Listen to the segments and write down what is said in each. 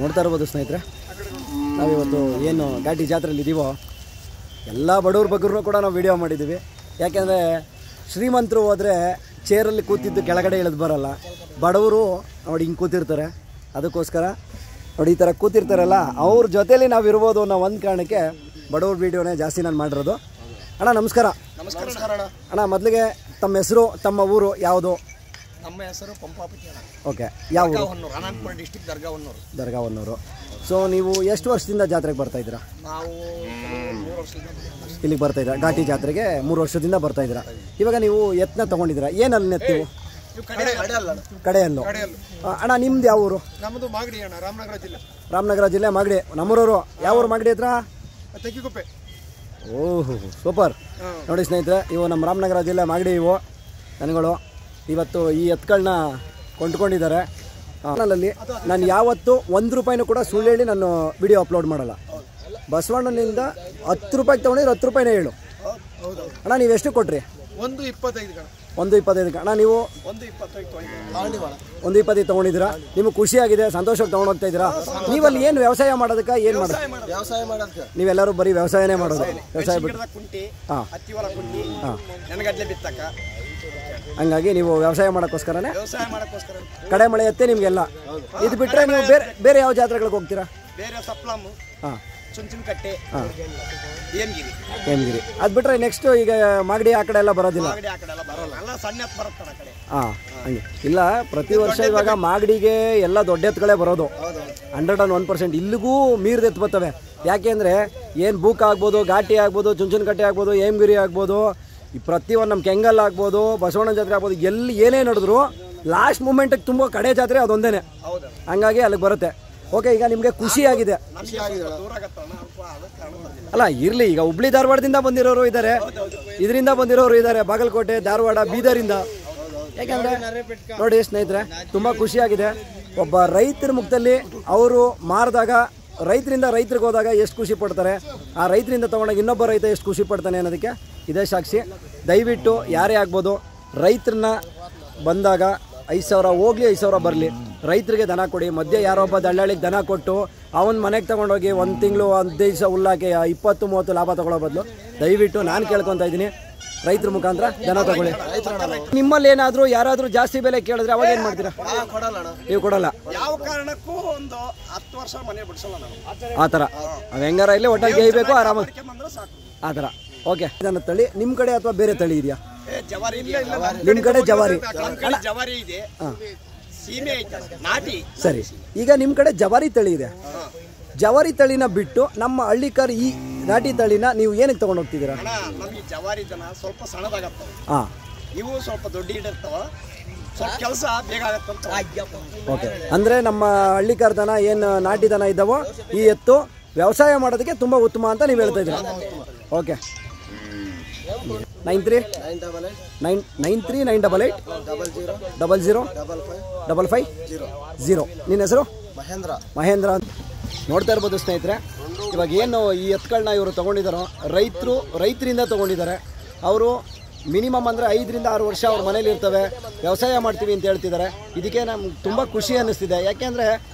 ನೋಡ್ತಾ ಇರ್ಬೋದು ಸ್ನೇಹಿತರೆ, ನಾವಿವತ್ತು ಏನು ಘಾಟಿ ಜಾತ್ರೆಯಲ್ಲಿ ಇದ್ದೀವೋ ಎಲ್ಲ ಬಡವ್ರ ಬಗ್ಗರು ಕೂಡ ನಾವು ವಿಡಿಯೋ ಮಾಡಿದ್ದೀವಿ. ಯಾಕೆಂದರೆ ಶ್ರೀಮಂತರು ಹೋದರೆ ಚೇರಲ್ಲಿ ಕೂತಿದ್ದು ಕೆಳಗಡೆ ಇಳಿದು ಬರೋಲ್ಲ, ಬಡವರು ನೋಡಿ ಹಿಂಗೆ ಕೂತಿರ್ತಾರೆ. ಅದಕ್ಕೋಸ್ಕರ ನೋಡಿ ಈ ಥರ ಕೂತಿರ್ತಾರಲ್ಲ, ಅವ್ರ ಜೊತೆಯಲ್ಲಿ ನಾವು ಇರ್ಬೋದು ಅನ್ನೋ ಒಂದು ಕಾರಣಕ್ಕೆ ಬಡವ್ರ ವಿಡಿಯೋನೇ ಜಾಸ್ತಿ ನಾನು ಮಾಡಿರೋದು. ಅಣ್ಣ ನಮಸ್ಕಾರ. ನಮಸ್ಕಾರ ಅಣ್ಣ, ಮೊದಲಿಗೆ ತಮ್ಮ ಹೆಸರು, ತಮ್ಮ ಊರು ಯಾವುದು? ನಮ್ಮ ಹೆಸರು ಪಂಪಾಪತಿ ಅಣ್ಣ. ಓಕೆ, ಯಾವ ಹೊನ್ನೂರು, ಅನಂತಪುರ ಡಿಸ್ಟಿಕ್ ದರ್ಗಾ ಹೊನ್ನೂರು. ಸೊ ನೀವು ಎಷ್ಟು ವರ್ಷದಿಂದ ಜಾತ್ರೆಗೆ ಬರ್ತಾಯಿದ್ದೀರಾ? ನಾವು 3 ವರ್ಷದಿಂದ ಇಲ್ಲಿಗೆ ಬರ್ತಾಯಿದ್ದೀರಾ? ಘಾಟಿ ಜಾತ್ರೆಗೆ 3 ವರ್ಷದಿಂದ ಬರ್ತಾಯಿದ್ದೀರಾ. ಇವಾಗ ನೀವು ಎತ್ತನ ತೊಗೊಂಡಿದ್ದೀರಾ, ಏನಲ್ಲಿ ನೆತ್ತೀವಿ? ಕಡೆಯಲ್ಲು. ಅಣ್ಣ ನಿಮ್ದು ಯಾವ ಊರು? ನಮ್ಮದು ಮಾಗಡಿ ಅಣ್ಣ, ರಾಮನಗರ ಜಿಲ್ಲೆ. ರಾಮನಗರ ಜಿಲ್ಲೆ ಮಾಗಡಿ. ನಮ್ಮೂರವರು ಯಾವ ಊರು? ಮಾಗಡಿ ಹತ್ರ ತೆಕ್ಕಿಗುಪ್ಪೆ. ಓಹೋ ಸೂಪರ್. ನೋಡಿ ಸ್ನೇಹಿತರೆ, ಇವು ನಮ್ಮ ರಾಮನಗರ ಜಿಲ್ಲೆ ಮಾಗಡಿ ಇವು ದನಗಳು. ಇವತ್ತು ಈ ಎತ್ತುಗಳನ್ನ ಕೊಂಡ್ಕೊಂಡಿದ್ದಾರೆ. ಚಾನಲಲ್ಲಿ ನಾನು ಯಾವತ್ತೂ 1 ರೂಪಾಯಿನೂ ಕೂಡ ಸುಳ್ಳು ಹೇಳಿ ನಾನು ವಿಡಿಯೋ ಅಪ್ಲೋಡ್ ಮಾಡಲ್ಲ. ಬಸವಣ್ಣನಿಂದ 10 ರೂಪಾಯಿಗೆ ತೊಗೊಂಡಿದ್ರೆ 10 ರೂಪಾಯಿನೇ ಹೇಳು. ಅಣ್ಣ ನೀವು ಎಷ್ಟು ಕೊಟ್ರಿ? 1.25. 1.25. ಅಣ್ಣ ನೀವು 1.25 ತೊಗೊಂಡಿದ್ದೀರಾ. ನಿಮಗೆ ಖುಷಿಯಾಗಿದೆ, ಸಂತೋಷಕ್ಕೆ ತೊಗೊಂಡೋಗ್ತಾ ಇದ್ದೀರಾ. ನೀವಲ್ಲಿ ಏನು ವ್ಯವಸಾಯ ಮಾಡೋದಕ್ಕೆ ಏನು ಮಾಡೋದು? ವ್ಯವಸಾಯ ಮಾಡೋದಕ್ಕೆ ನೀವೆಲ್ಲರೂ ಬರೀ ವ್ಯವಸಾಯನೇ ಮಾಡೋದು. ವ್ಯವಸಾಯ ಬಿಟ್ಟು ಹಾಂ, ನೆನಗಡ್ಲೆ ಬಿತ್ತಕ್ಕ, ಹಂಗಾಗಿ ನೀವು ವ್ಯವಸಾಯ ಮಾಡೋಕ್ಕೋಸ್ಕರನೇ. ವ್ಯವಸಾಯ ಮಾಡೋಕ್ಕೋಸ್ಕರ ಕಡೆ ಮಳೆ ಎತ್ತೆ ನಿಮಗೆಲ್ಲ. ಇದು ಬಿಟ್ಟರೆ ನೀವು ಬೇರೆ ಯಾವ ಜಾತ್ರೆಗಳಿಗೆ ಹೋಗ್ತೀರಾ? ಬೇರೆ ಸಪ್ಲಮ್ಮು, ಹಾಂ, ಚುಂಚನಕಟ್ಟೆ, ಹಾಂ, ಹೇಮಗಿರಿ. ಅದು ಬಿಟ್ಟರೆ ನೆಕ್ಸ್ಟ್ ಈಗ ಮಾಗಡಿ ಆ ಕಡೆ ಎಲ್ಲ ಬರೋದಿಲ್ಲ. ಮಾಗಡಿ ಆ ಕಡೆ ಎಲ್ಲ ಬರೋಲ್ಲ, ಎಲ್ಲ ಸಣ್ಣ ಎತ್ತು ಬರುತ್ತೆ ಆ ಕಡೆ. ಹಾಂ, ಹಂಗೆ ಇಲ್ಲ. ಪ್ರತಿ ವರ್ಷ ಇವಾಗ ಮಾಗಡಿಗೆ ಎಲ್ಲ ದೊಡ್ಡ ಎತ್ತುಗಳೇ ಬರೋದು. 101%. ಇಲ್ಲಿಗೂ ಮೀರಿದ ಎತ್ತು ಬರ್ತವೆ. ಯಾಕೆ ಅಂದರೆ ಏನು ಬೂಕ್ ಆಗ್ಬೋದು, ಘಾಟಿ ಆಗ್ಬೋದು, ಚುಂಚನಕಟ್ಟೆ ಆಗ್ಬೋದು, ಹೇಮಗಿರಿ ಆಗ್ಬೋದು, ಈ ಪ್ರತಿಯೊಂದು ನಮ್ಮ ಕೆಂಗಲ್ ಆಗ್ಬೋದು, ಬಸವಣ್ಣ ಜಾತ್ರೆ ಆಗ್ಬೋದು, ಎಲ್ಲಿ ಏನೇ ನಡೆದ್ರು ಲಾಸ್ಟ್ ಮೂಮೆಂಟಿಗೆ ತುಂಬ ಕಡೆ ಜಾತ್ರೆ ಅದೊಂದೇ. ಹಂಗಾಗಿ ಅಲ್ಲಿಗೆ ಬರುತ್ತೆ. ಓಕೆ, ಈಗ ನಿಮಗೆ ಖುಷಿಯಾಗಿದೆ ಅಲ್ಲ? ಇರಲಿ. ಈಗ ಹುಬ್ಳಿ ಧಾರವಾಡದಿಂದ ಬಂದಿರೋರು ಇದ್ದಾರೆ, ಇದರಿಂದ ಬಂದಿರೋರು ಇದ್ದಾರೆ, ಬಾಗಲಕೋಟೆ, ಧಾರವಾಡ, ಬೀದರಿಂದ. ಯಾಕೆಂದರೆ ನೋಡಿ ಸ್ನೇಹಿತರೆ, ತುಂಬ ಖುಷಿಯಾಗಿದೆ. ಒಬ್ಬ ರೈತರ ಮುಖದಲ್ಲಿ ಅವರು ಮಾರಿದಾಗ, ರೈತರಿಂದ ರೈತರಿಗೆ ಹೋದಾಗ ಎಷ್ಟು ಖುಷಿ ಪಡ್ತಾರೆ, ಆ ರೈತರಿಂದ ತೊಗೊಂಡಾಗ ಇನ್ನೊಬ್ಬ ರೈತ ಎಷ್ಟು ಖುಷಿ ಪಡ್ತಾನೆ ಅನ್ನೋದಕ್ಕೆ ಇದೇ ಸಾಕ್ಷಿ. ದಯವಿಟ್ಟು ಯಾರೇ ಆಗ್ಬೋದು, ರೈತರನ್ನ ಬಂದಾಗ 5,000 ಹೋಗಲಿ 5,000 ಬರಲಿ, ರೈತರಿಗೆ ದನ ಕೊಡಿ. ಮಧ್ಯೆ ಯಾರೊಬ್ಬ ದಳ್ಳಾಳಿಗೆ ದನ ಕೊಟ್ಟು ಅವನ ಮನೆಗೆ ತೊಗೊಂಡೋಗಿ 1 ತಿಂಗಳು 15 ದಿವಸ ಹುಲ್ಲಾಕಿ 20-30 ಲಾಭ ತೊಗೊಳ್ಳೋ ಬದಲು ದಯವಿಟ್ಟು ನಾನು ಕೇಳ್ಕೊತಾ ಇದ್ದೀನಿ, ರೈತರ ಮುಖಾಂತರ ದನ ತಗೊಳ್ಳಿ. ನಿಮ್ಮಲ್ಲಿ ಏನಾದರೂ ಯಾರಾದರೂ ಜಾಸ್ತಿ ಬೆಲೆ ಕೇಳಿದ್ರೆ ಅವಾಗ ಏನು ಮಾಡ್ತೀರಾ? ನೀವು ಕೊಡಲ್ಲ. ಯಾವ ಕಾರಣಕ್ಕೂ ಒಂದು 10 ವರ್ಷ ಮನೆ ಬಿಡಿಸಲ್ಲ ನಾವು. ಆ ಥರ ಅದು ಹೆಂಗಾರ ಇಲ್ಲಿ ಒಟ್ಟಲ್ಲಿ ಗೇಯಬೇಕು ಆರಾಮಾಗಿ ಆ ಥರ. ಓಕೆ, ಇದನ್ನು ತಳಿ ನಿಮ್ಮ ಕಡೆ ಅಥವಾ ಬೇರೆ ತಳಿ ಇದೆಯಾ? ನಿಮ್ಮ ಕಡೆ ಜವಾರಿ. ಜವಾರಿ ಇದೆ, ಸೀಮೆ ಐತೆ, ನಾಟಿ. ಸರಿ, ಈಗ ನಿಮ್ಮ ಕಡೆ ಜವಾರಿ ತಳಿ ಇದೆ. ಜವಾರಿ ತಳಿನ ಬಿಟ್ಟು ನಮ್ಮ ಹಳ್ಳಿಕರ್ ಈ ನಾಟಿ ತಳಿನ ನೀವು ಏನಕ್ಕೆ ತೊಗೊಂಡು ಹೋಗ್ತಿದ್ದೀರಾ? ನಮಗೆ ಜವಾರಿ ದನ ಸ್ವಲ್ಪ ಸಣ್ಣದಾಗತ್ತವ. ಹಾಂ, ಇವು ಸ್ವಲ್ಪ ದೊಡ್ಡ ಇಡಿರ್ತಾವ, ಸ್ವಲ್ಪ ಕೆಲಸ ಬೇಗ ಆಗತ್ತಂತ. ಓಕೆ, ಅಂದರೆ ನಮ್ಮ ಹಳ್ಳಿಕರ್ ದನ ಏನು ನಾಟಿ ದನ ಇದ್ದಾವೋ ಈ ಎತ್ತು ವ್ಯವಸಾಯ ಮಾಡೋದಕ್ಕೆ ತುಂಬ ಉತ್ತಮ ಅಂತ ನೀವು ಹೇಳ್ತಾ ಇದ್ದೀರಾ. ಓಕೆ, 9398 00005550. ನಿನ್ನ ಹೆಸರು? ಮಹೇಂದ್ರ ಅಂತ. ನೋಡ್ತಾ ಇರ್ಬೋದು ಸ್ನೇಹಿತರೆ, ಇವಾಗ ಏನು ಈ ಎತ್ತುಗಳನ್ನ ಇವರು ತೊಗೊಂಡಿದ್ದಾರೋ ರೈತರಿಂದ ತೊಗೊಂಡಿದ್ದಾರೆ. ಅವರು ಮಿನಿಮಮ್ ಅಂದರೆ 5ರಿಂದ 6 ವರ್ಷ ಅವ್ರ ಮನೇಲಿ ಇರ್ತವೆ, ವ್ಯವಸಾಯ ಮಾಡ್ತೀವಿ ಅಂತ ಹೇಳ್ತಿದ್ದಾರೆ. ಇದಕ್ಕೆ ನಮ್ಗೆ ತುಂಬ ಖುಷಿ ಅನ್ನಿಸ್ತಿದೆ. ಯಾಕೆಂದರೆ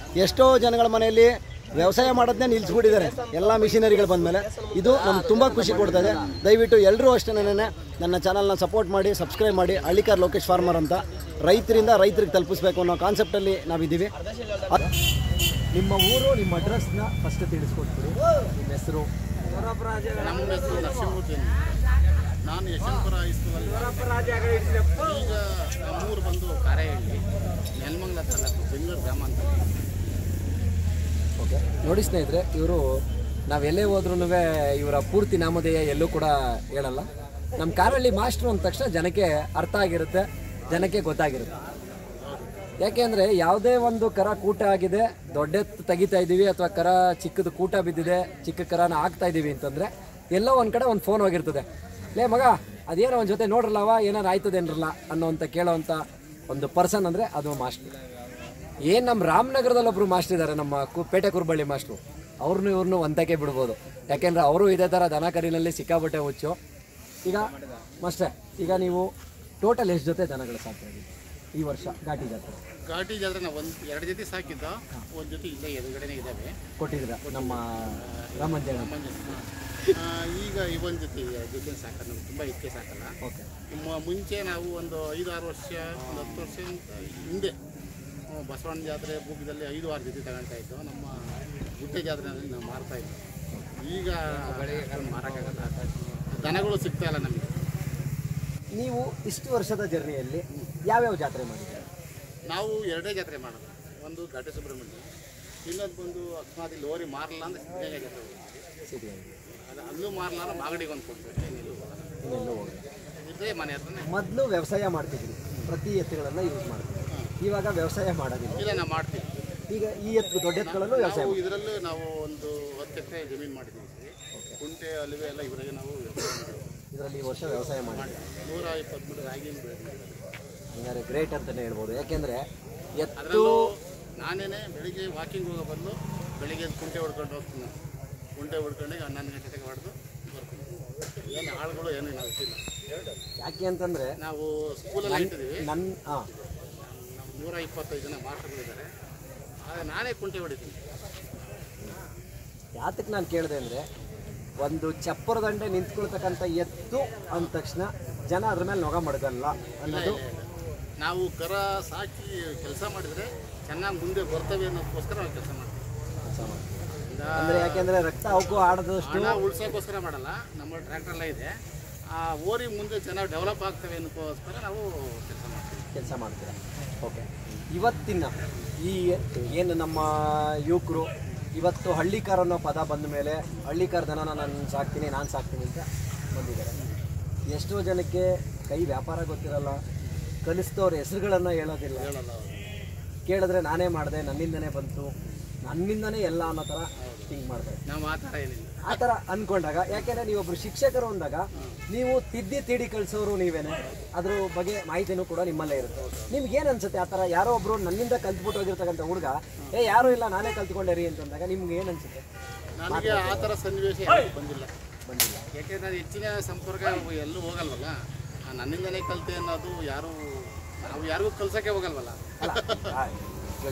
ಎಷ್ಟೋ ಜನಗಳ ಮನೆಯಲ್ಲಿ ವ್ಯವಸಾಯ ಮಾಡೋದನ್ನೇ ನಿಲ್ಲಿಸ್ಬಿಟ್ಟಿದ್ದಾರೆ ಎಲ್ಲ ಮಿಷಿನರಿಗಳು ಬಂದಮೇಲೆ. ಇದು ನಮ್ಗೆ ತುಂಬ ಖುಷಿ ಕೊಡ್ತಾ ಇದೆ. ದಯವಿಟ್ಟು ಎಲ್ಲರೂ ಅಷ್ಟೇ ನನ್ನ ಚಾನಲ್ನ ಸಪೋರ್ಟ್ ಮಾಡಿ, ಸಬ್ಸ್ಕ್ರೈಬ್ ಮಾಡಿ. ಹಳ್ಳಿಕಾರ್ ಲೋಕೇಶ್ ಫಾರ್ಮರ್ ಅಂತ, ರೈತರಿಂದ ರೈತರಿಗೆ ತಲುಪಿಸ್ಬೇಕು ಅನ್ನೋ ಕಾನ್ಸೆಪ್ಟಲ್ಲಿ ನಾವಿದ್ದೀವಿ. ನಿಮ್ಮ ಊರು, ನಿಮ್ಮ ಅಡ್ರೆಸ್ನ ಫಸ್ಟ್ ತಿಳಿಸ್ಕೊಡ್ತೀವಿ. ನಿಮ್ಮ ಹೆಸರು? ನಮ್ಮ ಹೆಸರು ಲಕ್ಷ್ಮೀಮೂರ್ತಿ. ನಾನು ಯಶವಂತಪುರ ಹೈಸ್ಕೂಲಲ್ಲಿ. ಈಗ ನಮ್ಮೂರು ಬಂದು ಕಾರೆಹಳ್ಳಿ, ನೆಲಮಂಗಲ ತಾಲೂಕು, ಬೆಂಗಳೂರು ಗ್ರಾಮಾಂತರ. ಓಕೆ, ನೋಡಿ ಸ್ನೇಹಿತರೆ, ಇವರು ನಾವೆಲ್ಲೇ ಹೋದ್ರೂ ಇವರ ಪೂರ್ತಿ ನಾಮಧೇಯ ಎಲ್ಲೂ ಕೂಡ ಹೇಳಲ್ಲ. ನಮ್ಮ ಕಾರಹಳ್ಳಿ ಮಾಸ್ಟ್ರು ಅಂದ ತಕ್ಷಣ ಜನಕ್ಕೆ ಅರ್ಥ ಆಗಿರುತ್ತೆ, ಜನಕ್ಕೆ ಗೊತ್ತಾಗಿರುತ್ತೆ. ಯಾಕೆಂದರೆ ಯಾವುದೇ ಒಂದು ಕರ ಕೂಟ ಆಗಿದೆ, ದೊಡ್ಡೆತ್ತು ತೆಗಿತಾ ಇದ್ದೀವಿ, ಅಥವಾ ಕರ ಚಿಕ್ಕದು ಕೂಟ ಬಿದ್ದಿದೆ, ಚಿಕ್ಕ ಕರನ ಹಾಕ್ತಾ ಇದ್ದೀವಿ ಅಂತಂದರೆ ಎಲ್ಲೋ ಒಂದು ಕಡೆ ಒಂದು ಫೋನ್ ಹೋಗಿರ್ತದೆ. ಲೇ ಮಗ, ಅದೇನೋ ಒಂದು ಜೊತೆ ನೋಡ್ರಲ್ಲವ, ಏನಾರು ಆಯ್ತದೇನ್ರಲ್ಲ ಅನ್ನೋವಂಥ ಕೇಳೋವಂಥ ಒಂದು ಪರ್ಸನ್ ಅಂದರೆ ಅದು ಮಾಸ್ಟ್ರು. ಏನು ನಮ್ಮ ರಾಮನಗರದಲ್ಲಿ ಒಬ್ಬರು ಮಾಸ್ಟ್ರು ಇದ್ದಾರೆ, ನಮ್ಮ ಪೇಟೆ ಕುರುಬಳ್ಳಿ ಮಾಸ್ಟ್ರು. ಇವ್ರನ್ನೂ ಒಂದಕ್ಕೆ ಬಿಡ್ಬೋದು. ಯಾಕೆಂದರೆ ಅವರು ಇದೇ ಥರ ದನ ಕರಿನಲ್ಲಿ ಸಿಕ್ಕಾಬಟ್ಟೆ ಹುಚ್ಚು. ಈಗ ಮಾಸ್ಟ್ರೆ, ಈಗ ನೀವು ಟೋಟಲ್ ಎಷ್ಟು ಜೊತೆ ದನಗಳು ಸಾಕ್ತಾ ಇದ್ದೀವಿ ಈ ವರ್ಷ ಘಾಟಿ ಜಾತ್ರೆ? ಘಾಟಿ ಜಾತ್ರೆ ನಾವು ಎರಡು ಜೊತೆ ಸಾಕಿದ್ದ, ಒಂದು ಜೊತೆ ಇಲ್ಲೇ ಎದುರುಗಡೆನೇ ಇದ್ದಾವೆ ಕೊಟ್ಟಿದ್ದೀರಾ ನಮ್ಮ ರಾಮಂಜನ. ಈಗ ಇವೊಂದು ಜೊತೆ ಸಾಕಲ್ಲ, ನಮ್ಗೆ ತುಂಬ ಹೆಚ್ಚೆ ಸಾಕಲ್ಲ. ಓಕೆ. ಮುಂಚೆ ನಾವು ಒಂದು 5-6 ವರ್ಷ, ಒಂದು 10 ವರ್ಷ ಹಿಂದೆ ಬಸವಣ್ಣ ಜಾತ್ರೆ ಬೂಕದಲ್ಲಿ 5-6 ಜೊತೆ ತಗೊಳ್ತಾ ಇದ್ದು. ನಮ್ಮ ಗುಡ್ಡೆ ಜಾತ್ರೆಯಲ್ಲಿ ನಾವು ಮಾರ್ತಾ ಇದ್ವಿ. ಈಗ ಮಾರೋಕ್ಕಾಗಲ್ಲ, ದನಗಳು ಸಿಗ್ತಾ ಇಲ್ಲ ನಮಗೆ. ನೀವು ಇಷ್ಟು ವರ್ಷದ ಜರ್ನಿಯಲ್ಲಿ ಯಾವ್ಯಾವ ಜಾತ್ರೆ ಮಾಡಿದ್ದೀರಾ? ನಾವು 2 ಜಾತ್ರೆ ಮಾಡೋದು. ಒಂದು ಘಾಟಿ ಸುಬ್ರಹ್ಮಣ್ಯ, ಇನ್ನೊಂದು ಬಂದು ಅಕಸ್ಮಾತ್ ಇಲ್ಲಿ ಓರಿ ಮಾರಲ್ಲ ಅಂದರೆ ಸಿದ್ಧಗಂಗಾ ಜಾತ್ರೆ ಹೋಗ್ತೀವಿ. ಅದು ಅಲ್ಲೂ ಮಾರಲ್ಲ ಅಂದ್ರೆ ಮಾಗಡಿಗೆ ಒಂದು ಕೊಡ್ತೀವಿ. ಇನ್ನೆಲ್ಲೂ ಹೋಗಿ ಇದೇ ಮನೆ ಹತ್ರನೇ. ಮೊದಲು ವ್ಯವಸಾಯ ಮಾಡ್ತಿದ್ರಿ, ಪ್ರತಿ ಎತ್ತುಗಳನ್ನು ಯೂಸ್ ಮಾಡ್ತೀವಿ. ಇವಾಗ ವ್ಯವಸಾಯ ಮಾಡೋದಿಲ್ಲ. ಇಲ್ಲ, ನಾವು ಮಾಡ್ತೀವಿ. ಈಗ ಈ ಎತ್ತು ದೊಡ್ಡ ಎತ್ತುಗಳಲ್ಲೂ ವ್ಯವಸಾಯ ಇದರಲ್ಲೂ ನಾವು ಒಂದು 10 ಎಕರೆ ಜಮೀನು ಮಾಡಿದ್ದೀವಿ. ಕುಂಟೆ ಅಲ್ಲಿವೆ ಎಲ್ಲ ಇವರಿಗೆ ನಾವು ಇದರಲ್ಲಿ ಈ ವರ್ಷ ವ್ಯವಸಾಯ ಮಾಡಿ 123 ರಾಗಿ ಬೆಳೆದಿದ್ದೀವಿ. ಹಂಗಾರೆ ಗ್ರೇಟ್ ಅಂತಲೇ ಹೇಳ್ಬೋದು. ಯಾಕೆಂದರೆ ಎತ್ತು ಅದರಲ್ಲೂ ನಾನೇನೆ ಬೆಳಿಗ್ಗೆ ವಾಕಿಂಗ್ ಹೋಗೋ ಬದಲು ಬೆಳಿಗ್ಗೆ ಕುಂಟೆ ಹೊಡ್ಕೊಂಡು ಹೋಗ್ತೀನಿ. ಕುಂಟೆ ಹೊಡ್ಕೊಂಡು 11 ಗಂಟೆಗೆ ಹೊಡೆದು ಬರ್ತೀನಿ. ಏನು ಆಳುಗಳು ಏನು ನಾವು ಇಟ್ಟಿಲ್ಲ. ಯಾಕೆ ಅಂತಂದರೆ ನಾವು ಸ್ಕೂಲಲ್ಲಿ ಇಟ್ಟಿದ್ದೀವಿ. ನಮ್ಮ 125 ಜನ ಮಾಸ್ಟರ್ಗಳಿದ್ದಾರೆ. ಆದರೆ ನಾನೇ ಕುಂಟೆ ಹೊಡಿತೀನಿ. ಯಾತಕ್ಕೆ ನಾನು ಕೇಳಿದೆ ಅಂದರೆ, ಒಂದು ಚಪ್ಪರ ದಂಡೆ ನಿಂತ್ಕೊಳ್ತಕ್ಕಂಥ ಎತ್ತು ಅಂದ ತಕ್ಷಣ ಜನ ಅದ್ರ ಮೇಲೆ ನೊಗ ಮಡಗಲ್ಲ ಅನ್ನೋದು. ನಾವು ಕರ ಸಾಕಿ ಕೆಲಸ ಮಾಡಿದರೆ ಚೆನ್ನಾಗಿ ಮುಂದೆ ಬರ್ತವೆ ಅನ್ನೋದಕ್ಕೋಸ್ಕರ ನಾವು ಕೆಲಸ ಮಾಡ್ತೀವಿ. ಅಂದರೆ ಯಾಕೆಂದರೆ ರಕ್ತ ಅವಕ್ಕೂ ಆಡದಷ್ಟು ಹಣ ಉಳ್ಸೋಕ್ಕೋಸ್ಕರ ಮಾಡಲ್ಲ. ನಮ್ಮ ಟ್ರ್ಯಾಕ್ಟರ್ಲ್ಲ ಇದೆ. ಆ ಓರಿ ಮುಂದೆ ಚೆನ್ನಾಗಿ ಡೆವಲಪ್ ಆಗ್ತವೆ ಅನ್ನೋಕ್ಕೋಸ್ಕರ ನಾವು ಕೆಲಸ ಮಾಡ್ತೀರಾ. ಓಕೆ. ಇವತ್ತಿನ ಈ ಏನು ನಮ್ಮ ಯುವಕರು ಇವತ್ತು ಹಳ್ಳಿಕಾರ ಅನ್ನೋ ಪದ ಬಂದ ಮೇಲೆ ಹಳ್ಳಿಕಾರ ದನನ ನಾನು ಸಾಕ್ತೀನಿ ಅಂತ ಬಂದಿದ್ದಾರೆ. ಎಷ್ಟೋ ಜನಕ್ಕೆ ಕೈ ವ್ಯಾಪಾರ ಗೊತ್ತಿರಲ್ಲ, ಕಲಿಸ್ತವ್ರ ಹೆಸರುಗಳನ್ನು ಹೇಳೋದಿಲ್ಲ. ಕೇಳಿದ್ರೆ ನಾನೇ ಮಾಡಿದೆ, ನನ್ನಿಂದನೇ ಬಂತು, ನನ್ನಿಂದನೇ ಎಲ್ಲ ಅನ್ನೋ ಥರ ಥಿಂಕ್ ಮಾಡ್ತಾರೆ. ನಾವು ಆ ಥರ ಅಂದ್ಕೊಂಡಾಗ, ಯಾಕೆಂದರೆ ನೀವೊಬ್ಬರು ಶಿಕ್ಷಕರು ಅಂದಾಗ ನೀವು ತಿಡಿ ಕಳಿಸೋರು ನೀವೇನೆ, ಅದ್ರ ಬಗ್ಗೆ ಮಾಹಿತಿನೂ ಕೂಡ ನಿಮ್ಮಲ್ಲೇ ಇರುತ್ತೆ. ನಿಮ್ಗೇನು ಅನ್ಸುತ್ತೆ ಆ ಥರ ಯಾರೋ ಒಬ್ಬರು ನನ್ನಿಂದ ಕಲ್ತ್ಬಿಟ್ಟು ಹೋಗಿರ್ತಕ್ಕಂಥ ಹುಡುಗ ಯಾರೂ ಇಲ್ಲ ನಾನೇ ಕಲ್ತ್ಕೊಂಡೆ ರೀ ಅಂತಂದಾಗ ನಿಮ್ಗೆ ಏನು ಅನ್ಸುತ್ತೆ? ನನಗೆ ಆ ಥರ ಸನ್ನಿವೇಶ ಬಂದಿಲ್ಲ. ಯಾಕೆಂದರೆ ನಾನು ಹೆಚ್ಚಿನ ಸಂಪರ್ಕ ಎಲ್ಲೂ ಹೋಗಲ್ವಲ್ಲ. ನನ್ನಿಂದಲೇ ಕಲಿತೆ ಅನ್ನೋದು ನಾವು ಯಾರಿಗೂ ಕಲ್ಸೋಕ್ಕೆ ಹೋಗಲ್ವಲ್ಲ.